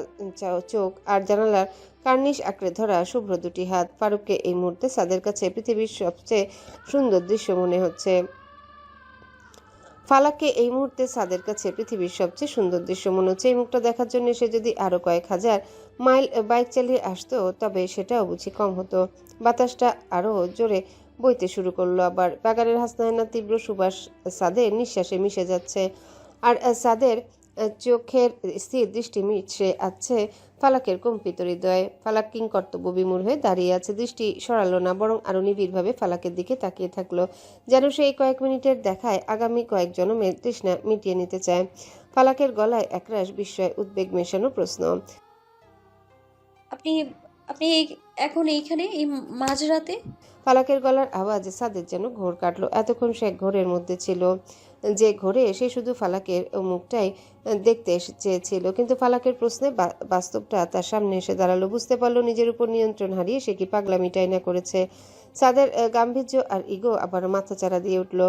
চোখ আর জানালার কার্নিশ আঁকড়ে ধরা শুভ্র দুটি হাত। ফারুককে এই মুহূর্তে সাদের কাছে পৃথিবীর সবচেয়ে সুন্দর দৃশ্য মনে হচ্ছে। ফালাককে এই মুহূর্তে সাদের কাছে পৃথিবীর সবচেয়ে সুন্দর দৃশ্য মনে হচ্ছে। এই মুখটা দেখার জন্য সে যদি আরো কয়েক হাজার মাইল বাইক চালিয়ে আসতো, তবে সেটাও বুঝি কম হতো। বাতাসটা আরো জোরে বইতে শুরু করলো আবার। বাগানের হাসনাহেনা তীব্র সুবাস সাদের নিঃশ্বাসে মিশে যাচ্ছে, আর সাদের চোখের স্থির দৃষ্টি মিশে আছে ফালাকের কম্পিত হৃদয়ে। ফালাক কিংকর্তব্য বিমূঢ় হয়ে দাঁড়িয়ে আছে। দৃষ্টি সরালো না, বরং আরো নিবিড়ভাবে ফালাকের দিকে তাকিয়ে থাকলো, যেন সেই কয়েক মিনিটের দেখায় আগামী কয়েক জনমের তৃষ্ণা মিটিয়ে নিতে চায়। ফালাকের গলায় একরাশ বিস্ময়, উদ্বেগ মেশানো প্রশ্ন, আপনি আপনি এখন এইখানে এই মাঝরাতে? ফালাকের গলার আওয়াজ সাদের যেন ঘোর কাটলো। এতক্ষণ সে এক ঘোরের মধ্যে ছিল, যে ঘোরে সে শুধু ফালাকের মুখটাই দেখতে চেয়েছিল, কিন্তু ফালাকের প্রশ্নে বাস্তবটা তার সামনে এসে দাঁড়ালো। বুঝতে পারলো নিজের উপর নিয়ন্ত্রণ হারিয়ে সে কি পাগলামিটাই না করেছে। সাদের গাম্ভীর্য আর ইগো আবার মাথাচাড়া দিয়ে উঠল।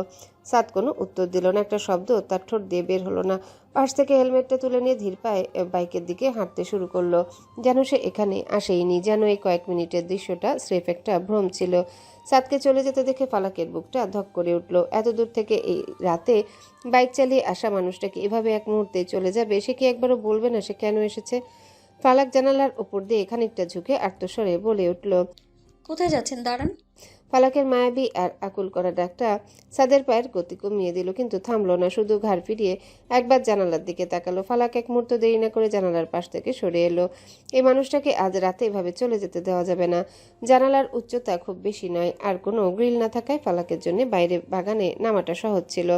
সাদ কোনো উত্তর দিল না, একটা শব্দ তার ঠোঁট দিয়ে বের হলো না। পাশ থেকে হেলমেটটা তুলে নিয়ে ধীর পায়ে বাইকের দিকে হাঁটতে শুরু করলো, যেন সে এখানে আসেইনি, যেন এই কয়েক মিনিটের দৃশ্যটা স্রেফ একটা ভ্রম ছিল। সাদকে চলে যেতে দেখে ফালাকের বুকটা ধক করে উঠল। এত দূর থেকে এই রাতে বাইক চালিয়ে আসা মানুষটা কি এভাবে এক মুহূর্তে চলে যাবে? সে কি একবারও বলবে না সে কেন এসেছে? ফালাক জানালার উপর দিয়ে খানিকটা ঝুঁকে আর্তস্বরে বলে উঠল, কোথায় যাচ্ছেন? দাঁড়ান। ফালাকের মায়াবী আর আকুল করা ডাকটা সাদের পায়ের গতি কমিয়ে দিল, কিন্তু থামলো না। শুধু ঘাড় ফিরিয়ে একবার জানালার দিকে তাকালো। ফালাক এক মুহূর্ত দেরি না করে জানালার পাশ থেকে সরে এলো। এই মানুষটাকে আজ রাতে এভাবে চলে যেতে দেওয়া যাবে না। জানালার উচ্চতা খুব বেশি নয়, আর কোনো গ্রিল না থাকায় ফালাকের জন্য বাইরে বাগানে নামাটা সহজ ছিল।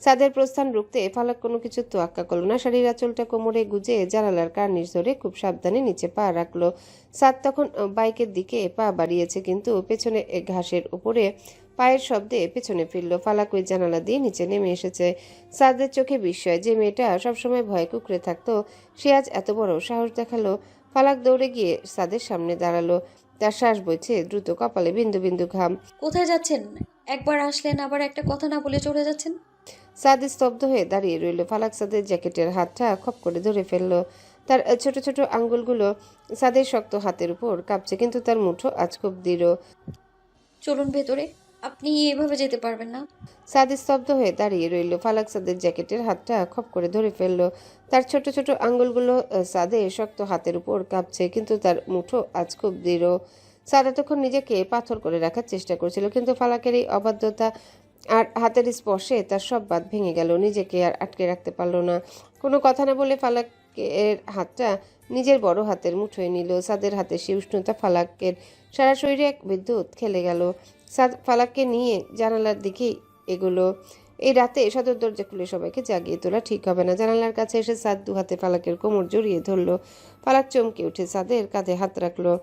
সাদের প্রস্থান রুখতে ফালাক কোনো কিছু তোয়াক্কা করল না। শাড়ির আঁচলটা কোমরে গুজে জানালার কার্নিশ ধরে খুব সাবধানে নিচে পা রাখলো। সাদ তখন বাইকের দিকে পা বাড়িয়েছে, কিন্তু পেছনে ঘাসের উপরে পায়ের শব্দে পেছনে ফিরল। ফালাক ওই জানালা দিয়ে নিচে নেমে এসেছে। সাদের চোখে বিস্ময়। যে মেয়েটা সবসময় ভয় কুকড়ে থাকতো সে আজ এত বড় সাহস দেখালো। ফালাক দৌড়ে গিয়ে সাদের সামনে দাঁড়ালো। তার শ্বাস বইছে দ্রুত, কপালে বিন্দু বিন্দু ঘাম। কোথায় যাচ্ছেন? একবার আসলেন, আবার একটা কথা না বলে চলে যাচ্ছেন। সাদ স্তব্ধ হয়ে দাঁড়িয়ে রইল। ফালাক সাদের জ্যাকেটের হাতটা খপ করে ধরে ফেললো। তার ছোট ছোট আঙ্গুলগুলো সাদের শক্ত হাতের উপর কাঁপছে, কিন্তু তার মুঠো আজ খুব দৃঢ়। চলুন ভেতরে, আপনি এভাবে যেতে পারবেন না। সাদ স্তব্ধ হয়ে দাঁড়িয়ে রইল। ফালাক সাদের জ্যাকেটের হাতটা খপ করে ধরে ফেললো। তার ছোট ছোট আঙ্গুলগুলো সাদের শক্ত হাতের উপর কাঁপছে, কিন্তু তার মুঠো আজ খুব দৃঢ়। সাদ এতক্ষণ নিজেকে পাথর করে রাখার চেষ্টা করছিল, কিন্তু ফালাকের এই অবাধ্যতা আর হাতের স্পর্শে তার সব বাঁধ ভেঙে গেল। নিজেকে আর আটকে রাখতে পারল না। কোনো কথা না বলে ফালাকের হাতটা নিজের বড় হাতের মুঠোয় নিল। সাদের হাতের সেই উষ্ণতা ফালাকের সারা শরীরে এক বিদ্যুৎ খেলে গেল। সাদ ফালাককে নিয়ে জানালার দিকে এগুলো। এই রাতে সদর দরজা খুলে সবাইকে জাগিয়ে তোলা ঠিক হবে না। জানালার কাছে এসে সাদ দু হাতে ফালাকের কোমর জড়িয়ে ধরলো। ফালাক চমকে উঠে সাদের কাঁধে হাত রাখলো।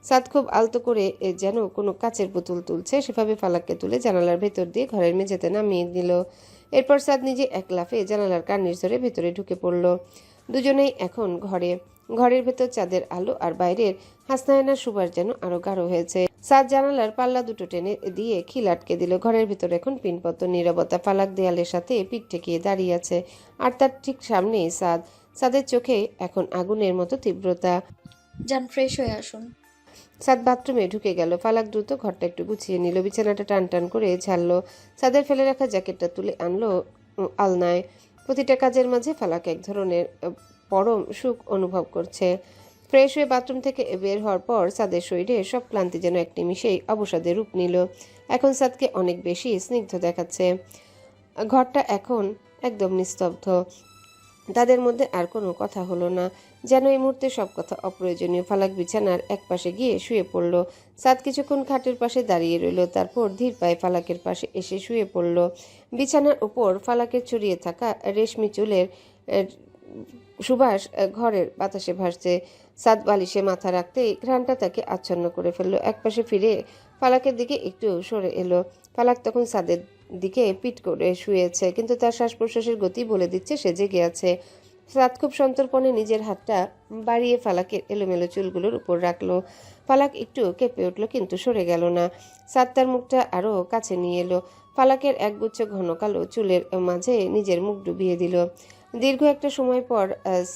সাদ খুব আলতো করে যেন কোনো কাচের পুতুল তুলছে সেভাবে ফালাককে তুলে জানালার ভেতর দিয়ে ঘরের মেঝেতে নামিয়ে দিল। এরপর সাদ নিজে এক লাফে জানালার কার্নিশ ধরে ভেতরে ঢুকে পড়ল। দুজনেই এখন ঘরের ভেতর চাঁদের আলো আর বাইরের হাসনায়নার সুবাস যেন আরো গাঢ় হয়েছে। সাদ জানালার পাল্লা দুটো টেনে দিয়ে খিল আটকে দিল। ঘরের ভিতর এখন পিনপত্ত নীরবতা। ফালাক দেয়ালের সাথে পিঠ ঠেকিয়ে দাঁড়িয়ে আছে, আর তার ঠিক সামনেই সাদের চোখে এখন আগুনের মতো তীব্রতা। যান, ফ্রেশ হয়ে আসুন। সাদ বাথরুমে ঢুকে গেল। ফালাক দ্রুত ঘরটা একটু গুছিয়ে নিল, বিছানাটা টান টান করে ঝাড়লো। সাদের ফেলে রাখা জ্যাকেটটা তুলে আনলো আলনায়। প্রতিটা কাজের মাঝে ফালাক এক ধরনের পরম সুখ অনুভব করছে। ফ্রেশ হয়ে বাথরুম থেকে বের হওয়ার পর সাদের শরীরে সব ক্লান্তি যেন এক নিমিষেই অবসাদে রূপ নিল। এখন সাদকে অনেক বেশি স্নিগ্ধ দেখাচ্ছে। ঘরটা এখন একদম নিস্তব্ধ। তাদের মধ্যে আর কোনো কথা হলো না, যেন এই মুহূর্তে সব কথা অপ্রয়োজনীয়। ফালাক বিছানার এক পাশে গিয়ে শুয়ে পড়ল। সাদ কিছুক্ষণ খাটের পাশে দাঁড়িয়ে রইল, তারপর ধীর পায়ে ফালাকের পাশে এসে শুয়ে পড়ল। বিছানার উপর ফালাকের ছড়িয়ে থাকা রেশমি চুলের সুবাস ঘরের বাতাসে ভাসছে। সাদ বালিশে মাথা রাখতেই ঘ্রাণটা তাকে আচ্ছন্ন করে ফেললো। একপাশে ফিরে ফালাকের দিকে একটু সরে এলো। ফালাক তখন সাদের দিকে পিঠ করে শুয়েছে, কিন্তু তার শ্বাস প্রশ্বাসের গতি বলে দিচ্ছে সে জেগে আছে। সাদ খুব সন্তর্পণে নিজের হাতটা বাড়িয়ে ফালাকের এলোমেলো চুলগুলোর উপর রাখলো। ফালাক একটু কেঁপে উঠল, কিন্তু সরে গেল না। সাদ তার মুখটা আরো কাছে নিয়ে এলো। ফালাকের একগুচ্ছ ঘন কালো চুলের মাঝে নিজের মুখ ডুবিয়ে দিল। দীর্ঘ একটা সময় পর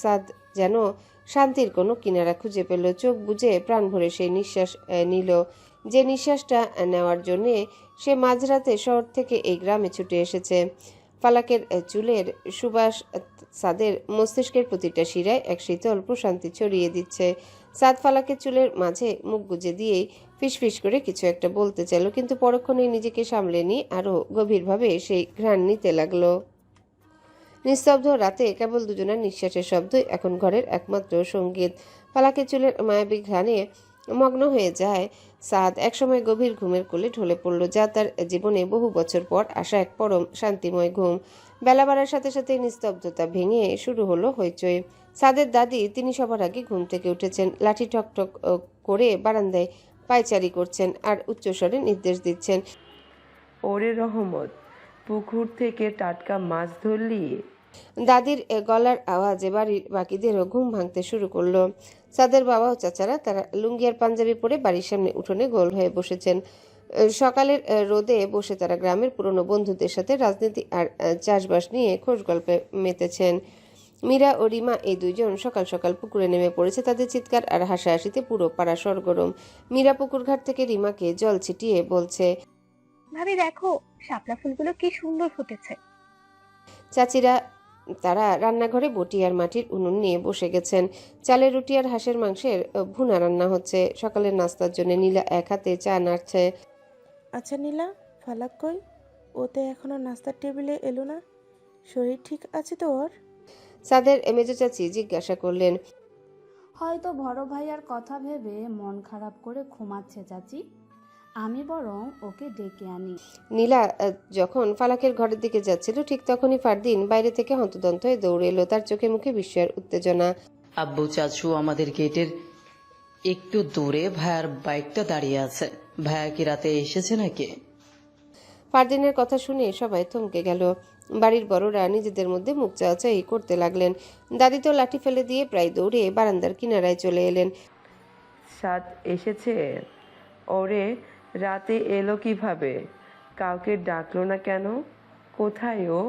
সাদ যেন শান্তির কোনো কিনারা খুঁজে পেল। চোখ বুজে প্রাণ ভরে সেই নিঃশ্বাস নিল, যে নিঃশ্বাসটা নেওয়ার জন্যে সে মাঝরাতে শহর থেকে এই গ্রামে ছুটে এসেছে। ফালাকের চুলের সুবাস সাদের মস্তিষ্কের প্রতিটা শিরায় এক শীতল প্রশান্তি ছড়িয়ে দিচ্ছে। সাদ ফালাকের চুলের মাঝে মুখ গুজে দিয়েই ফিসফিস করে কিছু একটা বলতে চাইল, কিন্তু পরক্ষণে নিজেকে সামলে নিয়ে আরো গভীরভাবে সেই ঘ্রাণ নিতে লাগলো। নিস্তব্ধ রাতে কেবল দুজনের নিঃশ্বাসের শব্দই এখন ঘরের একমাত্র সঙ্গীত। ফালাকের চুলের মায়াবী ঘ্রাণে মগ্ন হয়ে যায় সাদ। একসময় গভীর ঘুমের কোলে ঢলে পড়ল, যা তার জীবনে বহু বছর পর আসা এক পরম শান্তিময় ঘুম। বেলা বাড়ার সাথে সাথে নিস্তব্ধতা ভেঙে শুরু হলো হইচই। সাদের দাদি, তিনি সবার আগে ঘুম থেকে উঠেছেন। লাঠি ঠকঠক করে বারান্দায় পায়চারি করছেন আর উচ্চস্বরে নির্দেশ দিচ্ছেন, ওরে রহমত, পুকুর থেকে টাটকা মাছ ধরলি? দাদির গলার আওয়াজে বাড়ির বাকিদেরও ঘুম ভাঙতে শুরু করলো। সাদের বাবা ও চাচারা তারা লুঙ্গি আর পাঞ্জাবি পরে বাড়ির সামনে উঠোনে গোল হয়ে বসেছেন। সকালের রোদে বসে তারা গ্রামের পুরনো বন্ধুদের সাথে রাজনীতি আর চাষবাস নিয়ে খোশ গল্পে মেতেছেন। মীরা ও রিমা এই দুইজন সকাল সকাল পুকুরে নেমে পড়েছে। তাদের চিৎকার আর হাসাহাসিতে পুরো পাড়া সরগরম। মীরা পুকুর ঘাট থেকে রিমাকে জল ছিটিয়ে বলছে, ভাবি দেখো, শাপলা ফুলগুলো কি সুন্দর ফুটেছে। চাচিরা তারা রান্নাঘরে বটি আর মাটির উনুন নিয়ে বসে গেছেন। চালের রুটি আর হাঁসের মাংসের ভুনা রান্না হচ্ছে। সকালের নাস্তার জন্য নীলা এক হাতে চা নাড়ছে। আচ্ছা নীলা, ফালাক কই? ও তো এখনো নাস্তার টেবিলে এলো না। শরীর ঠিক আছে তো ওর? সাদের মেজো চাচি জিজ্ঞাসা করলেন। হয়তো বড় ভাইয়ার কথা ভেবে মন খারাপ করে ঘুমাচ্ছে চাচি। আমি বরং ওকে ডেকে আনি। নীলা যখন ফালাকের ঘরের দিকে যাচ্ছিল ঠিক তখনই ফারদিন বাইরে থেকে হন্তদন্ত হয়ে দৌড়ে এলো। তার চোখে মুখে বিস্ময়ের উত্তেজনা। আব্বু চাচু আমাদের গেটের একটু দূরে ভাইয়ার বাইকটা দাঁড়িয়ে আছে। ভাইয়া কি রাতে এসেছে নাকি? ফারদিনের কথা শুনে সবাই থমকে গেল। বাড়ির বড়রা নিজেদের মধ্যে মুখ চাওয়াচাই করতে লাগলেন। দাদি তো লাঠি ফেলে দিয়ে প্রায় দৌড়ে বারান্দার কিনারায় চলে এলেন। সাদ এসেছে? ওরে রাতে এলো কিভাবে? কাউকে ডাকলো না কেন? কোথায় ও?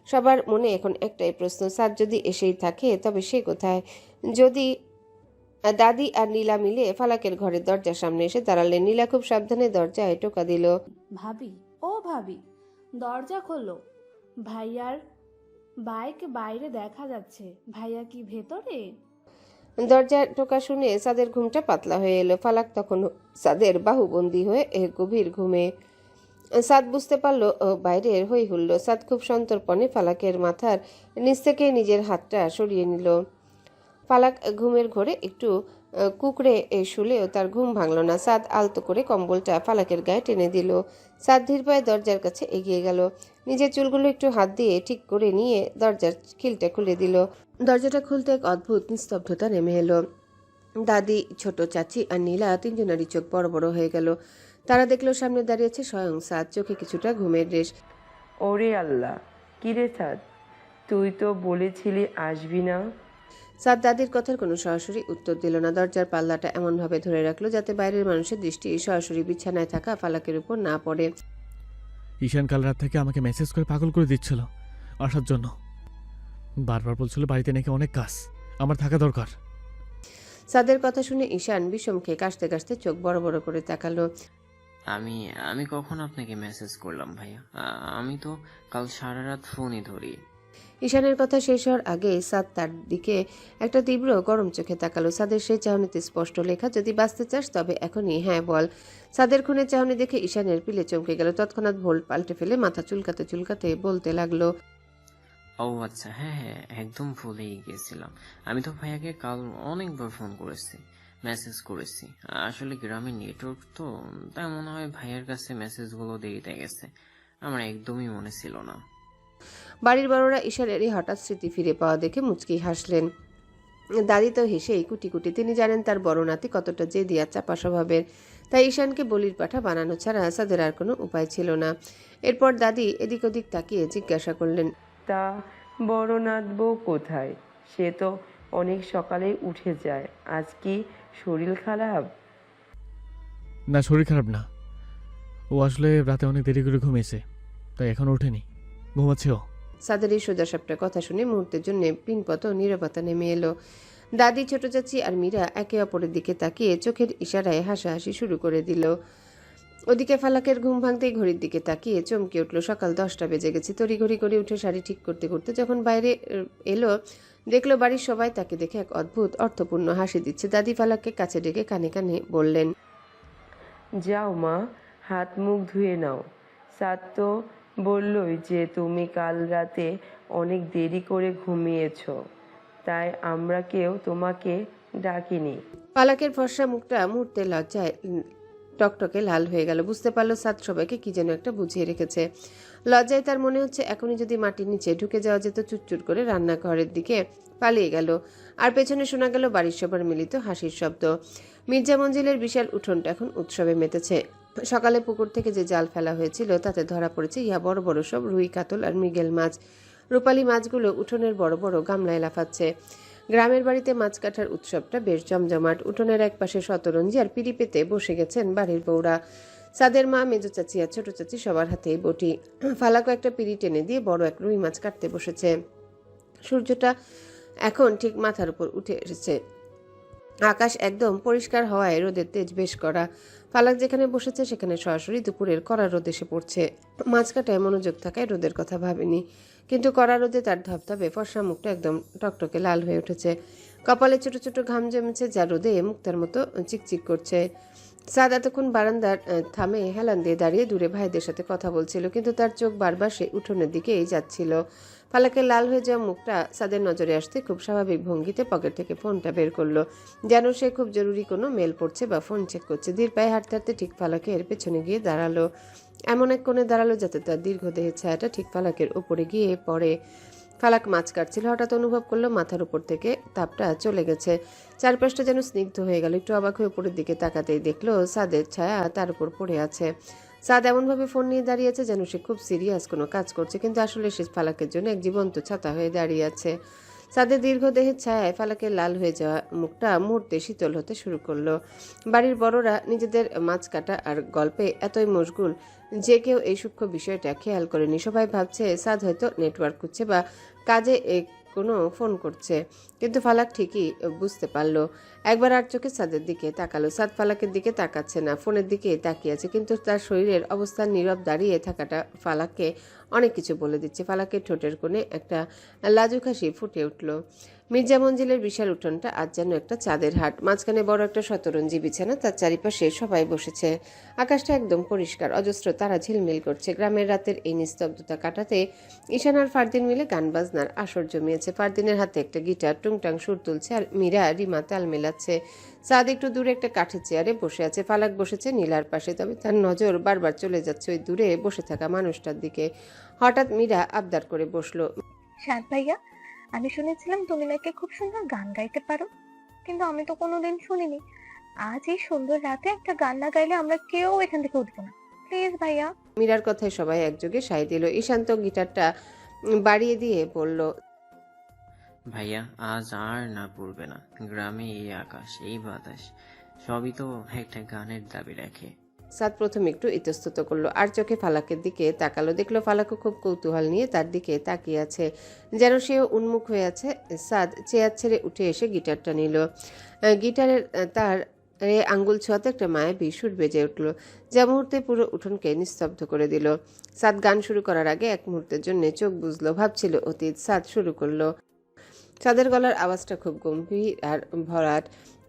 সবার মনে এখন একটাই প্রশ্ন, সাদ যদি এসেই থাকে তবে সে কোথায়? যদি দাদি আর নীলা মিলে ফালাকের ঘরের দরজার সামনে এসে দাঁড়ালেন। নীলা খুব সাবধানে দরজায় টোকা দিল। ভাবি, ও ভাবি, দরজা খোলো। ভাইয়ার বাইক বাইরে দেখা যাচ্ছে। ভাইয়া কি ভেতরে? দরজার টোকা শুনে সাদের ঘুমটা পাতলা হয়ে এলো। ফালাক তখন সাদের বাহুবন্দী হয়ে গভীর ঘুমে। সাদ বুঝতে পারলো বাইরের হই হুল্লো। সাদ খুব সন্তর্পণে ফালাকের মাথার নিচ থেকে নিজের হাতটা সরিয়ে নিল। ফালাক ঘুমের ঘোরে একটু কুকড়ে শুলেও তার ঘুম ভাঙল না। সাদ আলতো করে কম্বলটা ফালাকের গায়ে টেনে দিল। সাদ ধীর পায়ে দরজার কাছে এগিয়ে গেল। নিজের চুলগুলো একটু হাত দিয়ে ঠিক করে নিয়ে দরজার খিলটা খুলে দিল। দরজাটা খুলতে এক অদ্ভুত নিস্তব্ধতা নেমে এলো। দাদি, ছোট চাচি আর নীলা তিনজনারই চোখ বড় বড় হয়ে গেল। তারা দেখলো সামনে দাঁড়িয়েছে স্বয়ং সাদ, চোখে কিছুটা ঘুমের রেশ। ওরে আল্লাহ, কিরে সাদ, তুই তো বলেছিলি আসবি না। সাদ দাদির কথার কোনো সরাসরি উত্তর দিল না। দরজার পাল্লাটা এমনভাবে ধরে রাখলো যাতে বাইরের মানুষের দৃষ্টি সরাসরি বিছানায় থাকা ফালাকের উপর না পড়ে। ঈশান কাল রাত থেকে আমাকে মেসেজ করে পাগল করে দিচ্ছিল আসার জন্য। বারবার বলছিল বাড়িতে নাকি অনেক কাজ, আমার থাকা দরকার। সাদের কথা শুনে ঈশান বিষম খেয়ে কাশতে কাশতে চোখ বড় বড় করে তাকালো। আমি কখন আপনাকে মেসেজ করলাম ভাইয়া? আমি তো কাল সারা রাত ফোনই ধরি। ঈশানের কথা শেষ হওয়ার আগে সাদ তার দিকে একটা তীব্র গরম চোখে তাকালো। সাদের সেই চাহনিতে স্পষ্ট লেখা, যদি বাঁচতে চাস তবে এখনই হ্যাঁ বল। সাদের খুনের চাহনি দেখে ঈশানের পিলে চমকে গেল। তৎক্ষণাৎ ভোল্ট পাল্টে ফেলে মাথা চুলকাতে চুলকাতে বলতে লাগলো, ও আচ্ছা, হ্যাঁ হ্যাঁ, একদম ভুলেই গেছিলাম। আমি তো ভাইয়াকে কাল অনেকবার ফোন করেছি, মেসেজ করেছি। আসলে গ্রামের নেটওয়ার্ক তো, তাই মনে হয় ভাইয়ার কাছে মেসেজগুলো দেরিতে গেছে। আমার একদমই মনে ছিল না। বাড়ির বড়রা ঈশানের এই হঠাৎ স্মৃতি ফিরে পাওয়া দেখে মুচকি হাসলেন। দাদি তো হেসেই কুটি কুটি। তিনি জানেন তার বড় নাতি কতটা জেদি আর চাপা স্বভাবের। তাই ঈশানকে বলির পাঠা বানানো ছাড়া সাদের আর কোনো উপায় ছিল না। এরপর দাদি এদিক ওদিক তাকিয়ে জিজ্ঞাসা করলেন, তা বড় নাত বউ কোথায়? সে তো অনেক সকালেই উঠে যায়। আজ কি শরীর খারাপ? না, শরীর খারাপ না। ও আসলে রাতে অনেক দেরি করে ঘুমিয়েছে, তাই এখনো ওঠেনি, ঘুমাচ্ছে ও। সাদের এই সোজাসাপটা কথা শুনে মুহূর্তের জন্য পিনপত নীরবতা নেমে এলো। দাদি, ছোট চাচি আর মীরা একে অপরের দিকে তাকিয়ে চোখের ইশারায় হাসাহাসি শুরু করে দিল। ওদিকে ফালাকের ঘুম ভাঙতেই ঘড়ির দিকে তাকিয়ে চমকে উঠল। সকাল 10টা বেজে গেছে। তড়িঘড়ি করে উঠে শাড়ি ঠিক করতে করতে যখন বাইরে এলো, দেখলো বাড়ির সবাই তাকে দেখে এক অদ্ভুত অর্থপূর্ণ হাসি দিচ্ছে। দাদি ফালাককে কাছে ডেকে কানে কানে বললেন, যাও মা, হাত মুখ ধুয়ে নাও। সাদ তো বললই যে তুমি কাল রাতে অনেক দেরি করে ঘুমিয়েছ, তাই আমরা কেউ তোমাকে ডাকিনি। ফালাকের ফর্সা মুখটা মুহূর্তে লজ্জায় টকটকে লাল হয়ে গেল। বুঝতে পারলো সাদ সবাইকে কি যেন একটা বুঝিয়ে রেখেছে। লজ্জায় তার মনে হচ্ছে এখনই যদি মাটির নিচে ঢুকে যাওয়া যেত। চুটচুট করে রান্নাঘরের দিকে পালিয়ে গেল। আর পেছনে শোনা গেল বাড়ির সবার মিলিত হাসির শব্দ। মির্জা মঞ্জিলের বিশাল উঠোনটা এখন উৎসবে মেতেছে। সকালে পুকুর থেকে যে জাল ফেলা হয়েছিল তাতে ধরা পড়েছে ইহা বড় বড় সব রুই, কাতল আর মৃগেল মাছ। রূপালী মাছগুলো উঠোনের বড় বড় গামলায় লাফাচ্ছে। গ্রামের বাড়িতে মাছ কাটার উৎসবটা বেশ জমজমাট। উঠোনের এক পাশে শতরঞ্জি আর পিড়ি পেতে বসে গেছেন বাড়ির বউরা। সাদের মা, মেজো চাচি আর ছোট চাচি সবার হাতেই বটি। ফালাকও একটা পিড়ি টেনে দিয়ে বড় এক রুই মাছ কাটতে বসেছে। সূর্যটা এখন ঠিক মাথার উপর উঠে এসেছে। আকাশ একদম পরিষ্কার হওয়ায় রোদের তেজ বেশ করা। ফালাক যেখানে বসেছে সেখানে সরাসরি দুপুরের কড়া রোদ এসে পড়ছে। মাছ কাটায় মনোযোগ থাকায় রোদের কথা ভাবেনি, কিন্তু কড়া রোদে তার ধবধবে ফর্সা মুখটা একদম টকটকে লাল হয়ে উঠেছে। কপালে ছোট ছোট ঘাম জমেছে, যা রোদে মুক্তার মতো চিকচিক করছে। সাদ এতক্ষণ বারান্দার থামে হেলান দিয়ে দাঁড়িয়ে দূরে ভাইদের সাথে কথা বলছিল, কিন্তু তার চোখ বারবার সে উঠোনের দিকেই যাচ্ছিল। ফালাকের লাল হয়ে যাওয়া মুখটা সাদের নজরে আসতে খুব স্বাভাবিক ভঙ্গিতে পকেট থেকে ফোনটা বের করলো, যেন সে খুব জরুরি কোনো মেল পড়ছে বা ফোন চেক করছে। ধীর পায়ে হাঁটতে হাঁটতে ঠিক ফালাকের পেছনে গিয়ে দাঁড়ালো। এমন এক কোণে দাঁড়ালো যাতে তার দীর্ঘ দেহের ছায়াটা ঠিক ফালাকের উপরে গিয়ে পড়ে। ফালাক মাছ কাটছিল, হঠাৎ অনুভব করলো মাথার উপর থেকে তাপটা চলে গেছে। চারপাশটা যেন স্নিগ্ধ হয়ে গেল। একটু অবাক হয়ে উপরের দিকে তাকাতেই দেখলো সাদের ছায়া তার উপর পড়ে আছে। সাদ এমনভাবে ফোন নিয়ে দাঁড়িয়েছে যেন সে খুব সিরিয়াস কোনো কাজ করছে, কিন্তু আসলে সে ফালাকের জন্য এক জীবন্ত ছাতা হয়ে দাঁড়িয়ে আছে। সাদের দীর্ঘ দেহের ছায়ায় ফালাকের লাল হয়ে যাওয়া মুখটা মুহূর্তে শীতল হতে শুরু করলো। বাড়ির বড়রা নিজেদের মাছ কাটা আর গল্পে এতই মশগুল যে কেউ এই সূক্ষ্ম বিষয়টা খেয়াল করেনি। সবাই ভাবছে সাদ হয়তো নেটওয়ার্ক খুঁজছে বা কাজে কোনো ফোন করছে, কিন্তু ফালাক ঠিকই বুঝতে পারলো। একবার আর চোখে সাদের দিকে তাকালো। সাদ ফালাকের দিকে তাকাচ্ছে না, ফোনের দিকে তাকিয়ে আছে, কিন্তু তার শরীরের অবস্থান নীরব দাঁড়িয়ে থাকাটা ফালাককে অনেক কিছু বলে দিচ্ছে। ফালাকের ঠোঁটের কোণে একটা লাজুক হাসি ফুটে উঠল। মির্জা মঞ্জিলের বিশাল উঠোনটা আজ যেন একটা চাঁদের হাট। মাঝখানে বড় একটা শতরঞ্জি বিছানা, তার চারিপাশে সবাই বসেছে। আকাশটা একদম পরিষ্কার, অজস্র তারা ঝিলমিল করছে। গ্রামের রাতের এই নিস্তব্ধতা কাটাতে ঈশান আর ফারদিন মিলে গান বাজনার আসর জমিয়েছে। ফারদিনের হাতে একটা গিটার টুংটাং সুর তুলছে, আর মীরা রিমা তাল মেলাচ্ছে। সাদ একটু দূরে একটা কাঠের চেয়ারে বসে আছে। ফালাক বসেছে নীলার পাশে, তবে তার নজর বারবার চলে যাচ্ছে ওই দূরে বসে থাকা মানুষটার দিকে। হঠাৎ মীরা আবদার করে বসলো, সাদ ভাইয়া, আমি শুনেছিলাম তুমি নাকি খুব সুন্দর গান গাইতে পারো, কিন্তু আমি তো কোনোদিন শুনিনি। আজ এই সুন্দর রাতে একটা গান না গাইলে আমরা কেউ এখান থেকে উঠবো না, প্লিজ ভাইয়া। মীরার কথায় সবাই একযোগে সায় দিল। ঈশান্ত গিটারটা বাড়িয়ে দিয়ে বলল, ভাইয়া আজ আর না পড়বে না। গ্রামে এই আকাশ, এই বাতাস সবই তো একটা গানের দাবি রাখে। সাদ প্রথম একটু ইতস্তত করলো, আর চোখে ফালাকের দিকে তাকালো। দেখলো ফালাকও খুব কৌতূহল নিয়ে তার দিকে তাকিয়ে আছে, যেন সেও উন্মুখ হয়ে আছে। সাদ চেয়ার ছেড়ে উঠে এসে গিটারটা নিল। গিটারের তার আঙ্গুল ছোঁয়াতে একটা মায়াবী সুর বেজে উঠল, যা মুহূর্তে পুরো উঠোনকে নিস্তব্ধ করে দিল। সাদ গান শুরু করার আগে এক মুহূর্তের জন্য চোখ বুঝলো, ভাবছিল অতীত। সাদ শুরু করলো। সাদের গলার আওয়াজটা খুব গম্ভীর আর ভরাট।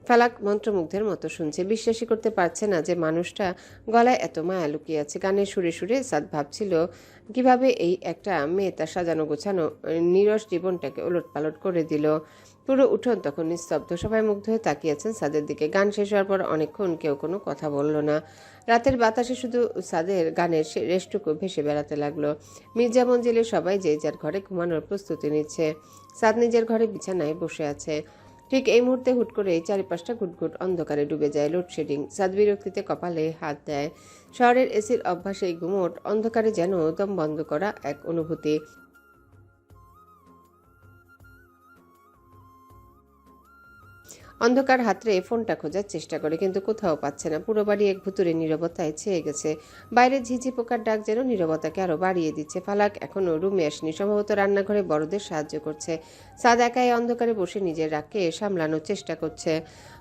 ফালাক মন্ত্রমুগ্ধের মতো শুনছে, বিশ্বাসই করতে পারছে না যে মানুষটা গলায় এত মায়া লুকিয়ে আছে। গানের সুরে সুরে সাদ ভাবছিল কিভাবে এই একটা মেয়ে তার সাজানো গোছানো নিরস জীবনটাকে ওলটপালট করে দিল। পুরো উঠোন তখন নিস্তব্ধ, সবাই মুগ্ধ হয়ে তাকিয়েছেন সাদের দিকে। গান শেষ হওয়ার পর অনেকক্ষণ কেউ কোনো কথা বলল না। রাতের বাতাসে শুধু সাদের গানের রেশটুকু ভেসে বেড়াতে লাগলো। মির্জা মঞ্জিলে সবাই যে যার ঘরে ঘুমানোর প্রস্তুতি নিচ্ছে। সাদ নিজের ঘরে বিছানায় বসে আছে। ঠিক এই মুহূর্তে হুট করে চারিপাশটা ঘুটঘুট অন্ধকারে ডুবে যায়। লোডশেডিং। সাদ বিরক্তিতে কপালে হাত দেয়। শহরের এসির অভ্যাসে গুমোট অন্ধকারে যেন দম বন্ধ করা এক অনুভূতি। অন্ধকার হাতড়ে ফোনটা খোঁজার চেষ্টা করে, কিন্তু কোথাও পাচ্ছে না। পুরো বাড়ি এক ভুতুরে নীরবতায় ছেয়ে গেছে। বাইরে ঝিঝি পোকার ডাক যেন নীরবতাকে আরো বাড়িয়ে দিচ্ছে। ফালাক এখনো রুমে আসেনি, সম্ভবত রান্নাঘরে বড়দের সাহায্য করছে। সাদ একাই অন্ধকারে বসে নিজের রাগকে সামলানোর চেষ্টা করছে।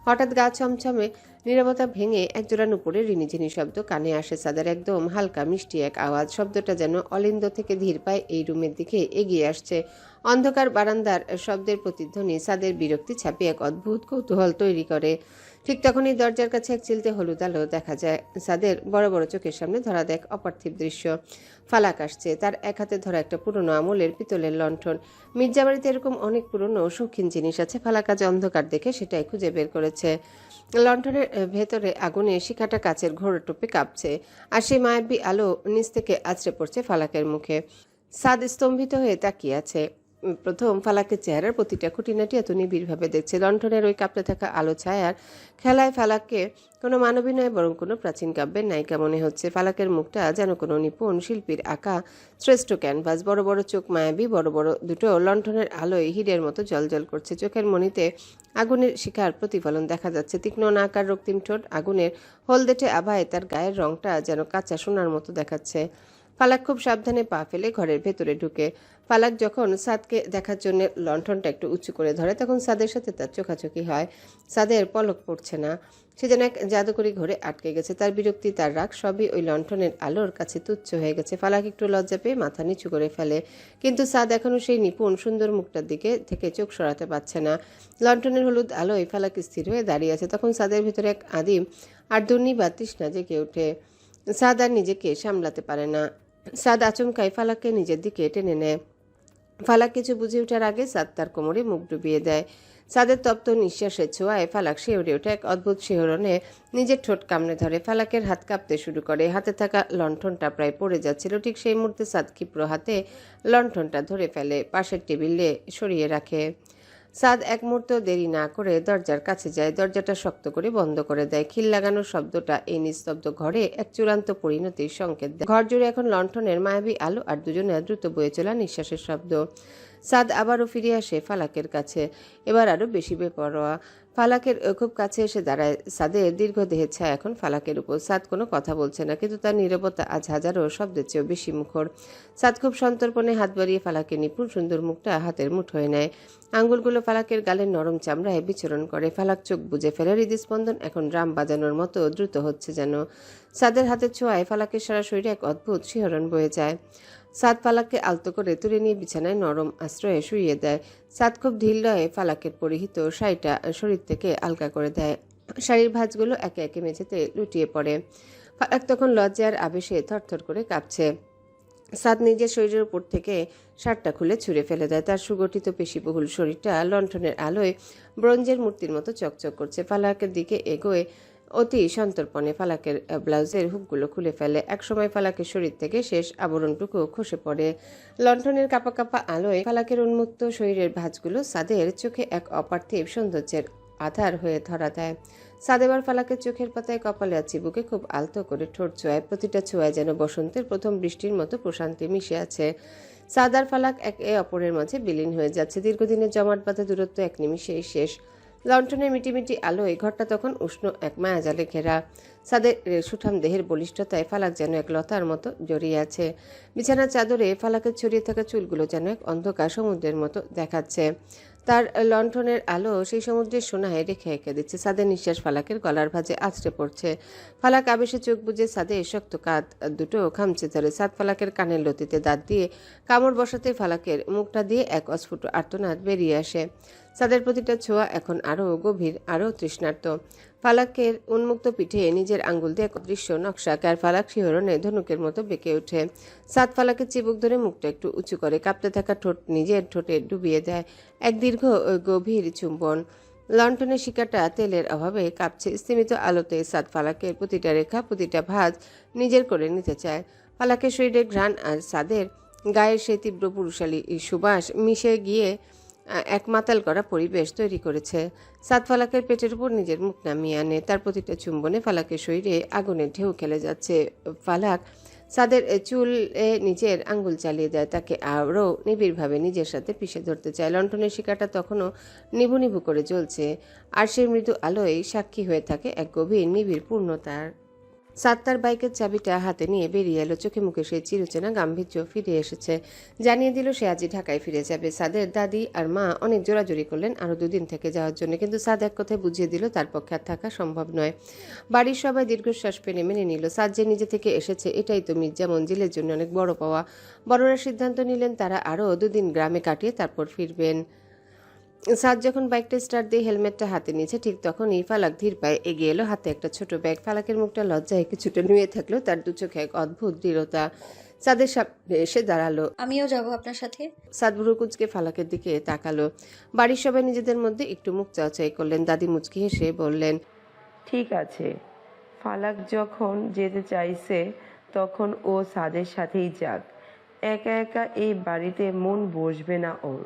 হঠাৎ গা ছমছমে নীরবতা ভেঙে একজোড়া নুপুরের রিনিঝিনি শব্দ কানে আসে সাদের। একদম হালকা মিষ্টি এক আওয়াজ। শব্দটা যেন অলিন্দ থেকে ধীর পায়ে এই রুমের দিকে এগিয়ে আসছে। অন্ধকার বারান্দার শব্দের প্রতিধ্বনি সাদের বিরক্তি ছাপিয়ে এক অদ্ভুত কৌতূহল তৈরি করে। ঠিক তখনই দরজার কাছে এক চিলতে হলুদ আলো দেখা যায়। সাদের বড় বড় চোখের সামনে ধরা দেখ অপার্থিব দৃশ্য। ফালাক আসছে, তার এক হাতে ধরা একটা পুরনো আমলের পিতলের লণ্ঠন। মির্জা বাড়িতে এরকম অনেক পুরনো শৌখিন জিনিস আছে। ফালাক আজ অন্ধকার দেখে সেটাই খুঁজে বের করেছে। লণ্ঠনের ভেতরে আগুনে শিখাটা কাচের ঘোড়া টোপে কাঁপছে, আর সেই মায়াবী আলো নিচ থেকে আছড়ে পড়ছে ফালাকের মুখে। সাদ স্তম্ভিত হয়ে তাকিয়ে আছে। প্রথম ফালাকের চেহারার প্রতিটা খুঁটিনাটি এত নিবিড়ভাবে দেখছে। লণ্ঠনের ওই কাঁপতে থাকা আলো ছায়ার খেলায় ফালাককে কোনো মানবী নয় বরং কোনো প্রাচীন কাব্যের নায়িকা মনে হচ্ছে। ফালাকের মুখটা যেন কোনো নিপুণ শিল্পীর আঁকা শ্রেষ্ঠ ক্যানভাস। বড় বড় চোখ মায়াবী, বড় বড় দুটো লণ্ঠনের আলোয় হীরের মতো জ্বলজ্বল করছে। চোখের মণিতে আগুনের শিখার প্রতিফলন দেখা যাচ্ছে। তীক্ষ্ণ নাকার রক্তিম ঠোঁট আগুনের হলদেটে আভায় তার গায়ের রংটা যেন কাঁচা সোনার মতো দেখাচ্ছে। ফালাক খুব সাবধানে পা ফেলে ঘরের ভেতরে ঢুকে। ফালাক যখন সাদকে দেখার জন্য লণ্ঠনটা একটু উঁচু করে ধরে তখন সাদের সাথে তার চোখাচোখি হয়। সাদের পলক পড়ছে না, সে যেন এক জাদুকরি ঘরে আটকে গেছে। তার বিরক্তি, তার রাগ সবই ওই লণ্ঠনের আলোর কাছে তুচ্ছ হয়ে গেছে। ফালাক একটু লজ্জা পেয়ে মাথা নিচু করে ফেলে, কিন্তু সাদ এখনও সেই নিপুণ সুন্দর মুখটার দিকে থেকে চোখ সরাতে পারছে না। লণ্ঠনের হলুদ আলোয় ফালাক স্থির হয়ে দাঁড়িয়ে আছে। তখন সাদের ভিতরে এক আদিম আর দুর্নিবার তৃষ্ণা জেগে ওঠে। সাদ আর নিজেকে সামলাতে পারে না। সাদ আচমকাই ফালাককে নিজের দিকে টেনে নেয়। ফালাক কিছু বুঝে ওঠার আগে সাদ তার কোমরে মুখ ডুবিয়ে দেয়। সাদের তপ্ত নিঃশ্বাসের ছোঁয়ায় ফালাক শিহরে ওঠে। এক অদ্ভুত শিহরণে নিজের ঠোঁট কামড়ে ধরে। ফালাকের হাত কাঁপতে শুরু করে। হাতে থাকা লণ্ঠনটা প্রায় পড়ে যাচ্ছিল। ঠিক সেই মুহূর্তে সাদ ক্ষিপ্র হাতে লণ্ঠনটা ধরে ফেলে, পাশের টেবিলে সরিয়ে রাখে। সাদ এক মুহূর্ত দেরি না করে দরজার কাছে যায়, দরজাটা শক্ত করে বন্ধ করে দেয়। খিল লাগানোর শব্দটা এই নিস্তব্ধ ঘরে এক চূড়ান্ত পরিণতির সংকেত দেয়। ঘর জুড়ে এখন লণ্ঠনের মায়াবী আলো আর দুজনের দ্রুত বয়ে চলা নিঃশ্বাসের শব্দ। সাদ আবারও ফিরে আসে ফালাকের কাছে, এবার আরও বেশি বেপরোয়া। ফালাকের খুব কাছে এসে দাঁড়ায়। সাদের দীর্ঘ দেহের ছায়া এখন ফালাকের উপর। সাদ কোনো কথা বলছে না, কিন্তু তার নীরবতা আজ হাজারো শব্দের চেয়েও বেশি মুখর। সাদ খুব সন্তর্পণে হাত বাড়িয়ে ফালাকের নিপুণ সুন্দর মুখটা হাতের মুঠোয় নেয়। আঙ্গুলগুলো ফালাকের গালের নরম চামড়ায় বিচরণ করে। ফালাক চোখ বুজে ফেলে। হৃদস্পন্দন এখন ড্রাম বাজানোর মতো দ্রুত হচ্ছে যেন। সাদের হাতের ছোঁয়ায় ফালাকের সারা শরীরে এক অদ্ভুত শিহরণ বয়ে যায়। সাদ ফালাককে আলতো করে তুলে নিয়ে বিছানায় নরম আশ্রয়ে শুইয়ে দেয়। সাদ খুব ঢিল লয়ে ফালাকের পরিহিত শাড়িটা শরীর থেকে আলগা করে দেয়। শাড়ির ভাঁজগুলো একে একে মেঝেতে লুটিয়ে পড়ে। ফালাক তখন লজ্জার আবেশে থরথর করে কাঁপছে। সাদ নিজের শরীরের উপর থেকে শার্টটা খুলে ছুঁড়ে ফেলে দেয়। তার সুগঠিত পেশিবহুল শরীরটা লণ্ঠনের আলোয় ব্রোঞ্জের মূর্তির মতো চকচক করছে। ফালাকের দিকে এগোয় অতি সন্তর্পণে ফালাকের ব্লাউজের হুকগুলো খুলে ফেলে। একসময় ফালাকের শরীর থেকে শেষ আবরণটুকু খসে পড়ে। লণ্ঠনের কাপা কাপা আলোয় ফালাকের উন্মুক্ত শরীরের ভাঁজগুলো সাদের চোখে এক অপার্থিব সৌন্দর্যের আধার হয়ে ধরা দেয়। সাদ এবার ফালাকের চোখের পাতায়, কপালে আর চিবুকে খুব আলতো করে ঠোঁট ছোঁয়ায়। প্রতিটা ছোঁয়ায় যেন বসন্তের প্রথম বৃষ্টির মতো প্রশান্তি মিশে আছে। সাদ আর ফালাক একে অপরের মাঝে বিলীন হয়ে যাচ্ছে। দীর্ঘদিনের জমাট বাঁধা দূরত্ব এক নিমিষেই শেষ। লণ্ঠনের মিটিমিটি আলোয় ঘরটা তখন উষ্ণ এক মায়াজালে ঘেরা। সাদের সুঠাম দেহের বলিষ্ঠতায় ফালাক যেন এক লতার মতো জড়িয়ে আছে। বিছানার চাদরে ফালাকের ছড়িয়ে থাকা চুলগুলো যেন এক অন্ধকার সমুদ্রের মতো দেখাচ্ছে। তার লণ্ঠনের আলো সেই সমুদ্রের সোনায় রেখে এঁকে দিচ্ছে। সাদের নিঃশ্বাস ফালাকের গলার ভাঁজে আছড়ে পড়ছে। ফালাক আবেশে চোখ বুজে সাদের শক্ত কাঁধ দুটো খামচে ধরে। সাদ ফালাকের কানের লতিতে দাঁত দিয়ে কামড় বসাতে ফালাকের মুখটা দিয়ে এক অস্ফুট আর্তনাদ বেরিয়ে আসে। সাদের প্রতিটা ছোঁয়া এখন আরও গভীর, আরও তৃষ্ণার্ত। ফালাকের উন্মুক্ত পিঠে নিজের আঙ্গুল দিয়ে এক অদৃশ্য নকশা আর ফালাক শিহরণে ধনুকের মতো বেঁকে ওঠে। সাদ ফালাকের চিবুক ধরে মুখটা একটু উঁচু করে কাঁপতে থাকা ঠোঁট নিজের ঠোঁটে ডুবিয়ে দেয়। এক দীর্ঘ গভীর চুম্বন। লণ্ঠনের শিকাটা তেলের অভাবে কাঁপছে। স্তিমিত আলোতে সাদ ফালাকের প্রতিটা রেখা, প্রতিটা ভাঁজ নিজের করে নিতে চায়। ফালাকের শরীরে ঘ্রাণ আর সাদের গায়ের সেই তীব্র পুরুষালী সুবাস মিশে গিয়ে এক মাতাল করা পরিবেশ তৈরি করেছে। সাদ ফালাকের পেটের উপর নিজের মুখ নামিয়ে আনে। তার প্রতিটা চুম্বনে ফালাকের শরীরে আগুনের ঢেউ খেলে যাচ্ছে। ফালাক সাদের চুলে নিজের আঙ্গুল চালিয়ে দেয়, তাকে আরও নিবিড়ভাবে নিজের সাথে পিষে ধরতে চায়। লণ্ঠনের শিকাটা তখনও নিভু নিভু করে জ্বলছে, আর সেই মৃদু আলোয় সাক্ষী হয়ে থাকে এক গভীর নিবিড় পূর্ণতার। সাদ তার বাইকের চাবিটা হাতে নিয়ে বেরিয়ে এলো। চোখে মুখে সেই চিরচেনা গাম্ভীর্য ফিরে এসেছে। জানিয়ে দিল সে আজই ঢাকায় ফিরে যাবে। সাদের দাদি আর মা অনেক জোরাজোরি করলেন আরও দুদিন থেকে যাওয়ার জন্য, কিন্তু সাদ এক কথায় বুঝিয়ে দিল তার পক্ষে আর থাকা সম্ভব নয়। বাড়ির সবাই দীর্ঘশ্বাস ফেলে মেনে নিল। সাদ যে নিজে থেকে এসেছে এটাই তো মির্জা মঞ্জিলের জন্য অনেক বড় পাওয়া। বড়রা সিদ্ধান্ত নিলেন তারা আরও দুদিন গ্রামে কাটিয়ে তারপর ফিরবেন। সাদ যখন বাইকটা স্টার্ট দিয়ে হেলমেটটা হাতে নিয়েছে ঠিক তখনই ফালাক ধীর পায়ে এগিয়ে এলো, হাতে একটা ছোট ব্যাগ। ফালাকের মুখটা লজ্জায় কিছুটা নুয়ে থাকলেও তার দু চোখে এক অদ্ভুত দৃঢ়তা। সাদের সামনে এসে দাঁড়ালো। আমিও যাব আপনার সাথে। সাদ ভুরু কুঁচকে ফালাকের দিকে তাকালো। বাড়ির সবাই নিজেদের মধ্যে একটু মুখ চাওয়াচাই করলেন। দাদি মুচকি হেসে বললেন, ঠিক আছে। ফালাক যখন যেতে চাইছে তখন ও সাদের সাথেই যাক। একা একা এই বাড়িতে মন বসবে না ওর।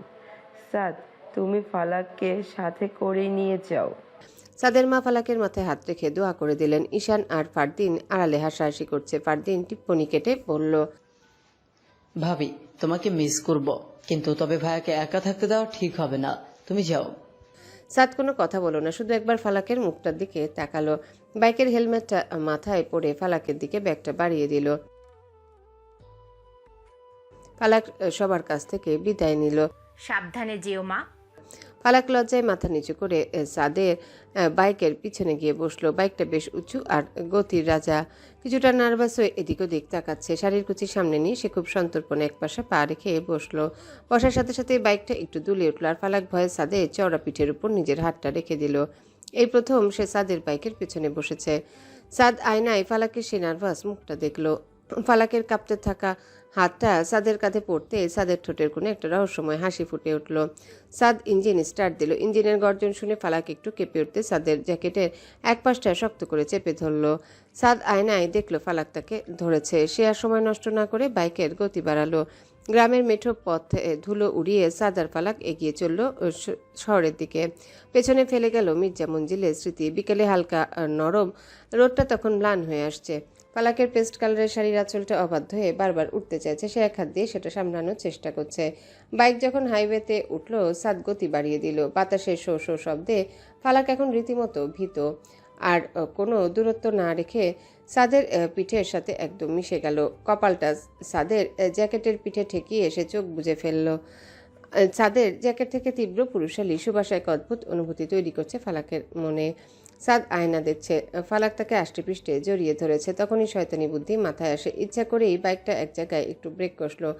সাদ, তুমি ফালাককে সাথে করে নিয়ে যাও। সাদের মা ফালাকের মাথায় হাত রেখে দোয়া করে দিলেন। ঈশান আর ফারদিন আড়ালে হাসাহাসি করছে। ফারদিন টিপ্পনি কেটে বলল, ভাবি তোমাকে মিস করব, কিন্তু তবে ভাইয়াকে একা থাকতে দেওয়া ঠিক হবে না, তুমি যাও। সাদ কোনো কথা বলো না, শুধু একবার ফালাকের মুখটার দিকে তাকালো। বাইকের হেলমেটটা মাথায় পরে ফালাকের দিকে ব্যাগটা বাড়িয়ে দিল। ফালাক সবার কাছ থেকে বিদায় নিল। সাবধানে যেও মা। ফালাক লজ্জায় মাথা নিচু করে সাদের বাইকের পিছনে গিয়ে বসলো। বাইকটা বেশ উঁচু আর গতির রাজা। কিছুটা নার্ভাস হয়ে এদিক ওদিক তাকাচ্ছে। শাড়ির কুচি সামনে নিয়ে সে খুব সন্তর্পণে একপাশে পা রেখে বসলো। বসার সাথে সাথে বাইকটা একটু দুলে উঠলো আর ফালাক ভয়ে সাদের চওড়া পিঠের উপর নিজের হাতটা রেখে দিল। এই প্রথম সে সাদের বাইকের পেছনে বসেছে। সাদ আয়নায় ফালাকের সে নার্ভাস মুখটা দেখলো। ফালাকের কাঁপতে থাকা হাতটা সাদের কাঁধে পড়তে সাদের ঠোঁটের কোণে একটা রহস্যময় হাসি ফুটে উঠল। সাদ ইঞ্জিন স্টার্ট দিল। ইঞ্জিনের গর্জন শুনে ফালাক একটু কেঁপে উঠতে সাদের জ্যাকেটের এক পাশটা শক্ত করে চেপে ধরল। সাদ আয়নায় দেখলো ফালাক তাকে ধরেছে। সে আর সময় নষ্ট না করে বাইকের গতি বাড়ালো। গ্রামের মেঠো পথে ধুলো উড়িয়ে সাদ আর ফালাক এগিয়ে চলল শহরের দিকে। পেছনে ফেলে গেল মির্জা মঞ্জিলের স্মৃতি। বিকেলে হালকা নরম রোদটা তখন ম্লান হয়ে আসছে। ফালাকের পেস্ট কালারের শাড়ির আঁচলটা অবাধ্য হয়ে বারবার উঠতে চাইছে। সে এক হাত দিয়ে সেটা সামলানোর চেষ্টা করছে। বাইক যখন হাইওয়েতে উঠল, সাদ গতি বাড়িয়ে দিল। বাতাসের শো শো শব্দে ফালাক এখন রীতিমতো ভীত। আর কোনো দূরত্ব না রেখে সাদের পিঠের সাথে একদম মিশে গেল। কপালটা সাদের জ্যাকেটের পিঠে ঠেকিয়ে সে চোখ বুজে ফেলল। সাদের জ্যাকেট থেকে তীব্র পুরুষালী সুবাস এক অদ্ভুত অনুভূতি তৈরি করছে ফালাকের মনে। সাদ আয়না দেখছে। ফালাক তাকে আষ্টেপৃষ্ঠে জড়িয়ে ধরেছে। তখনই শয়তানি বুদ্ধি মাথায় আসে। ইচ্ছা করেই বাইকটা এক জায়গায় একটু ব্রেক কষলো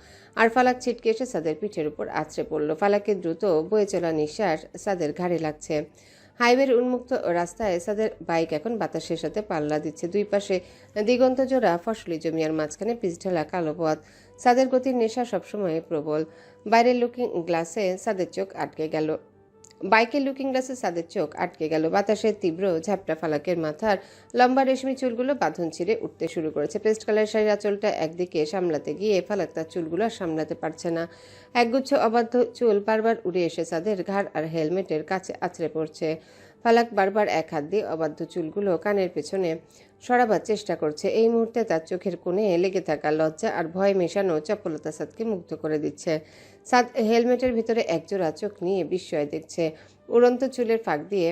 আর ফালাক ছিটকে এসে সাদের পিঠের উপর আছড়ে পড়ল। ফালাকের দ্রুত বয়ে চলা নিঃশ্বাস সাদের ঘাড়ে লাগছে। হাইওয়ের উন্মুক্ত রাস্তায় সাদের বাইক এখন বাতাসের সাথে পাল্লা দিচ্ছে। দুই পাশে দিগন্ত জোড়া ফসলি জমি আর মাঝখানে পিচঢালা কালো পথ। সাদের গতির নেশা সবসময় প্রবল। বাইরের লুকিং গ্লাসে সাদের চোখ আটকে গেল। বাইকের লুকিং গ্লাসে সাদের চোখ আটকে গেল। বাতাসের তীব্র ঝাপটা ফালাকের মাথার লম্বা রেশমি চুলগুলো বাঁধন ছিঁড়ে উঠতে শুরু করেছে। পেস্ট কালার শাড়ির আঁচলটা একদিকে সামলাতে গিয়ে ফালাক তার চুলগুলো আর সামলাতে পারছে না। একগুচ্ছ অবাধ্য চুল বারবার উড়ে এসে সাদের ঘাড় আর হেলমেটের কাছে আছড়ে পড়ছে। ফালাক বারবার এক হাত দিয়ে অবাধ্য চুলগুলো কানের পেছনে সরাবার চেষ্টা করছে। এই মুহূর্তে তার চোখের কোণে লেগে থাকা লজ্জা আর ভয় মেশানো চপলতা সাদকে মুগ্ধ করে দিচ্ছে। সাদ হেলমেটের ভিতরে একজোড়া চোখ নিয়ে বিস্ময় দেখছে। উড়ন্ত চুলের ফাঁক দিয়ে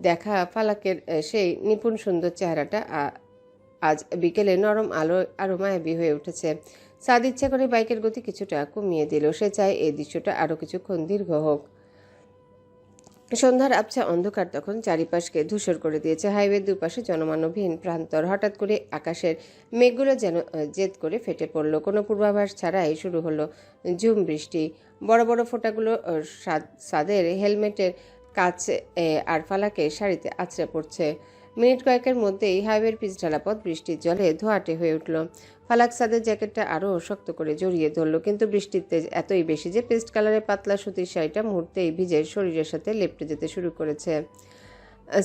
দেখা ফালাকের সেই নিপুণ সুন্দর চেহারাটা আজ বিকেলে নরম আলো আরো মায়াবী হয়ে উঠেছে। সাদ ইচ্ছা করে বাইকের গতি কিছুটা কমিয়ে দিল। সে চায় এই দৃশ্যটা আরো কিছুক্ষণ দীর্ঘ হোক। সন্ধ্যার আবছা অন্ধকার তখন চারিপাশকে ধূসর করে দিয়েছে। হাইওয়ের দুপাশে জনমানবহীন প্রান্তর। হঠাৎ করে আকাশের মেঘগুলো যেন জেদ করে ফেটে পড়ল। কোনো পূর্বাভাস ছাড়াই শুরু হলো ঝুম বৃষ্টি। বড় বড় ফোঁটাগুলো সাদের হেলমেটের কাছে আর ফালাকের শাড়িতে আছড়ে পড়ছে। মিনিট কয়েকের মধ্যেই হাইওয়ের পিচঢালা পথ বৃষ্টির জলে ধোঁয়াটে হয়ে উঠল। ফালাক সাদের জ্যাকেটটা আরও শক্ত করে জড়িয়ে ধরল, কিন্তু বৃষ্টির তেজ এতই বেশি যে পেস্ট কালারের পাতলা সুতির শাড়িটা মুহূর্তেই ভিজে শরীরের সাথে লেপ্টে যেতে শুরু করেছে।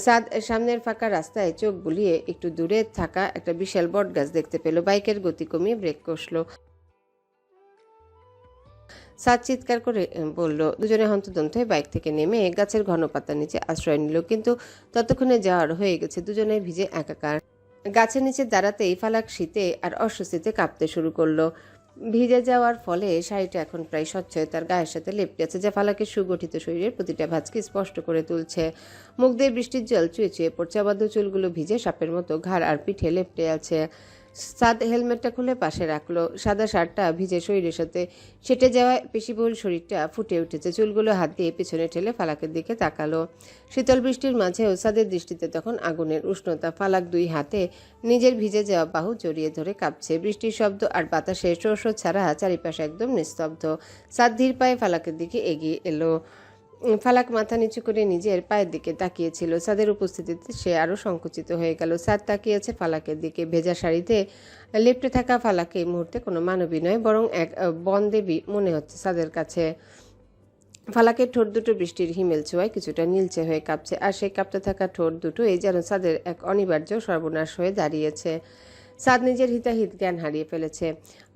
সাদ সামনের ফাঁকা রাস্তায় চোখ বুলিয়ে একটু দূরে থাকা একটা বিশাল বটগাছ দেখতে পেল। বাইকের গতি কমিয়ে ব্রেক কষলো। সাদ চিৎকার করে বলল। দুজনে হন্তদন্ত হয়ে বাইক থেকে নেমে গাছের ঘন পাতার নিচে আশ্রয় নিল, কিন্তু ততক্ষণে যাওয়ার হয়ে গেছে। দুজনে ভিজে একাকার। গাছের নিচে দাঁড়াতেই ফালাক শীতে আর অস্বস্তিতে কাঁপতে শুরু করলো। ভিজে যাওয়ার ফলে শাড়িটা এখন প্রায় স্বচ্ছ হয়ে তার গায়ের সাথে লেপ্টে আছে, যা ফালাকের সুগঠিত শরীরের প্রতিটা ভাঁজকে স্পষ্ট করে তুলছে। মুখ দিয়ে বৃষ্টির জল চুয়ে চুয়ে পড়ছে। অবাধ্য চুলগুলো ভিজে সাপের মতো ঘাড় আর পিঠে লেপ্টে আছে। সাদ হেলমেটটা খুলে পাশে রাখলো। সাদা শার্টটা ভিজে শরীরের সাথে সেটে যাওয়ায় পেশিবহুল শরীরটা ফুটে উঠেছে। চুলগুলো হাত দিয়ে পেছনে ঠেলে ফালাকের দিকে তাকালো। শীতল বৃষ্টির মাঝেও সাদের দৃষ্টিতে তখন আগুনের উষ্ণতা। ফালাক দুই হাতে নিজের ভিজে যাওয়া বাহু জড়িয়ে ধরে কাঁপছে। বৃষ্টির শব্দ আর বাতাসে শো শো ছাড়া চারিপাশে একদম নিস্তব্ধ। সাদ ধীর পায়ে ফালাকের দিকে এগিয়ে এলো। ফালাক মাথা নিচু করে নিজের পায়ের দিকে তাকিয়েছিল। সাদের উপস্থিতিতে সে আরও সংকুচিত হয়ে গেল। সাদ তাকিয়েছে ফালাকের দিকে। ভেজা শাড়িতে লেপ্টে থাকা ফালাকে এই মুহূর্তে কোনো মানবী নয়, বরং এক বনদেবী মনে হচ্ছে সাদের কাছে। ফালাকের ঠোঁট দুটো বৃষ্টির হিমেল ছোঁয়ায় কিছুটা নীলচে হয়ে কাঁপছে, আর সেই কাঁপতে থাকা ঠোঁট দুটো এই যেন সাদের এক অনিবার্য সর্বনাশ হয়ে দাঁড়িয়েছে। সাদ নিজের হিতাহিত জ্ঞান হারিয়ে ফেলেছে।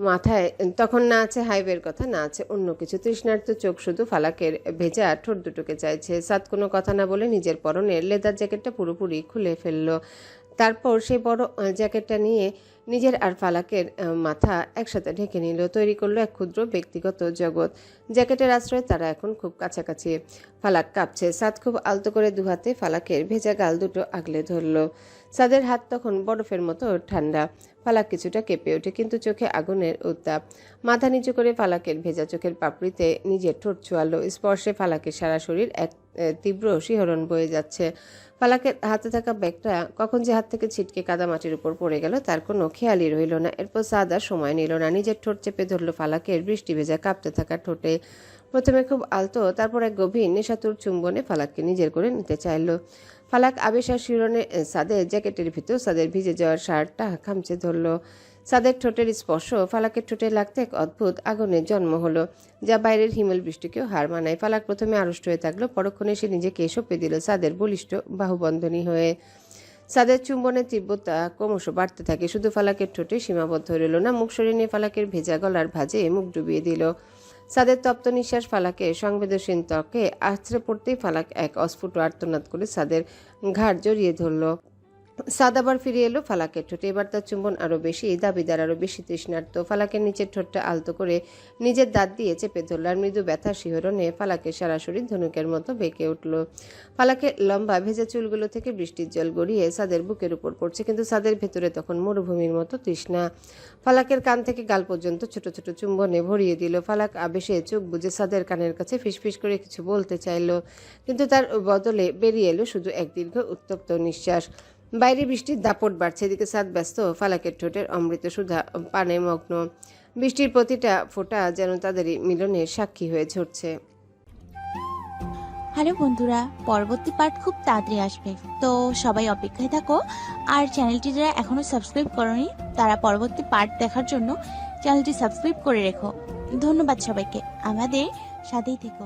মাথায় তখন না আছে হাইওয়ের কথা, না আছে অন্য কিছু। তৃষ্ণার্ত চোখ শুধু ফালাকের ভেজা ঠোঁট দুটোকে চাইছে। সাদ কোনো কথা না বলে নিজের পরনের লেদার জ্যাকেটটা পুরোপুরি খুলে ফেললো। তারপর সেই বড় জ্যাকেটটা নিয়ে নিজের আর ফালাকের মাথা একসাথে ঢেকে নিল, তৈরি করলো এক ক্ষুদ্র ব্যক্তিগত জগৎ। জ্যাকেটের আশ্রয়ে তারা এখন খুব কাছাকাছি। ফালাক কাঁপছে। সাদ খুব আলতো করে দুহাতে ফালাকের ভেজা গাল দুটো আগলে ধরল। সাদের হাত তখন বরফের মতো ঠান্ডা। ফালাক কিছুটা কেঁপে ওঠে, কিন্তু চোখে আগুনের উত্তাপ। মাথা নিচু করে ফালাকের ভেজা চোখের পাপড়িতে নিজের ঠোঁট ছোঁয়ালো। স্পর্শে ফালাকের সারা শরীর এক তীব্র শিহরণ বয়ে যাচ্ছে। ফালাকের হাতে থাকা ব্যাগটা কখন যে হাত থেকে ছিটকে কাদামাটির উপর পড়ে গেল তার কোনো খেয়ালই রইল না। এরপর সাদ আর সময় নিল না, নিজের ঠোঁট চেপে ধরল ফালাকের বৃষ্টি ভেজা কাঁপতে থাকা ঠোঁটে। প্রথমে খুব আলতো, তারপর এক গভীর নেশাতুর চুম্বনে ফালাককে নিজের করে নিতে চাইল। ফালাক আবেশ আর শিরনে সাদের জ্যাকেটের ভিতর সাদের ভিজে যাওয়ার শার্টটা খামচে ধরল। সাদের ঠোঁটের স্পর্শ ফালাকের ঠোঁটে লাগতে এক অদ্ভুত আগুনের জন্ম হলো, যা বাইরের হিমেল বৃষ্টিকেও হার মানায়। ফালাক প্রথমে আড়ষ্ট হয়ে থাকলো, পরক্ষণে সে নিজেকে সঁপে দিল সাদের বলিষ্ঠ বাহুবন্ধনী হয়ে। সাদের চুম্বনের তীব্রতা ক্রমশ বাড়তে থাকে, শুধু ফালাকের ঠোঁটে সীমাবদ্ধ রইল না, মুখ সরিয়ে নিয়ে ফালাকের ভেজা গলার ভাঁজে মুখ ডুবিয়ে দিল। সাদের তপ্ত নিঃশ্বাস ফালাকের সংবেদনশীল ত্বকে আছড়ে পড়তেই ফালাক এক অস্ফুট আর্তনাদ করে সাদের ঘাড় জড়িয়ে ধরল। সাদ আবার ফিরে এলো ফালাকের ঠোঁটে। এবার তার চুম্বন আরো বেশি দাবিদার, আরো বেশি তৃষ্ণার্ত। ফালাকের নিচের ঠোঁটটা আলতো করে নিজের দাঁত দিয়ে চেপে ধরল, আর মৃদু ব্যথা শিহরণে ফালাকের সারা শরীর ধনুকের মতো বেঁকে উঠল। ফালাকের লম্বা ভেজা চুলগুলো থেকে বৃষ্টির জল গড়িয়ে সাদের বুকের উপর পড়ছে, কিন্তু সাদের ভেতরে তখন মরুভূমির মতো তৃষ্ণা। ফালাকের কান থেকে গাল পর্যন্ত ছোট ছোট চুম্বনে ভরিয়ে দিল। ফালাক আবেশে চোখ বুজে সাদের কানের কাছে ফিসফিস করে কিছু বলতে চাইল, কিন্তু তার বদলে বেরিয়ে এলো শুধু এক দীর্ঘ উত্তপ্ত নিঃশ্বাস। বাইরে বৃষ্টির দাপট বাড়ছে, এদিকে সাদ ব্যস্ত ফালাকের ঠোঁটের অমৃত সুধা পানে মগ্ন। বৃষ্টির প্রতিটা ফোঁটা যেন তাদেরই মিলনের সাক্ষী হয়ে ঝরছে। হ্যালো বন্ধুরা, পরবর্তী পার্ট খুব তাড়াতাড়ি আসবে, তো সবাই অপেক্ষায় থাকো। আর চ্যানেলটি যারা এখনো সাবস্ক্রাইব করোনি তারা পরবর্তী পার্ট দেখার জন্য চ্যানেলটি সাবস্ক্রাইব করে রেখো। ধন্যবাদ সবাইকে, আমাদের সাথেই থেকো।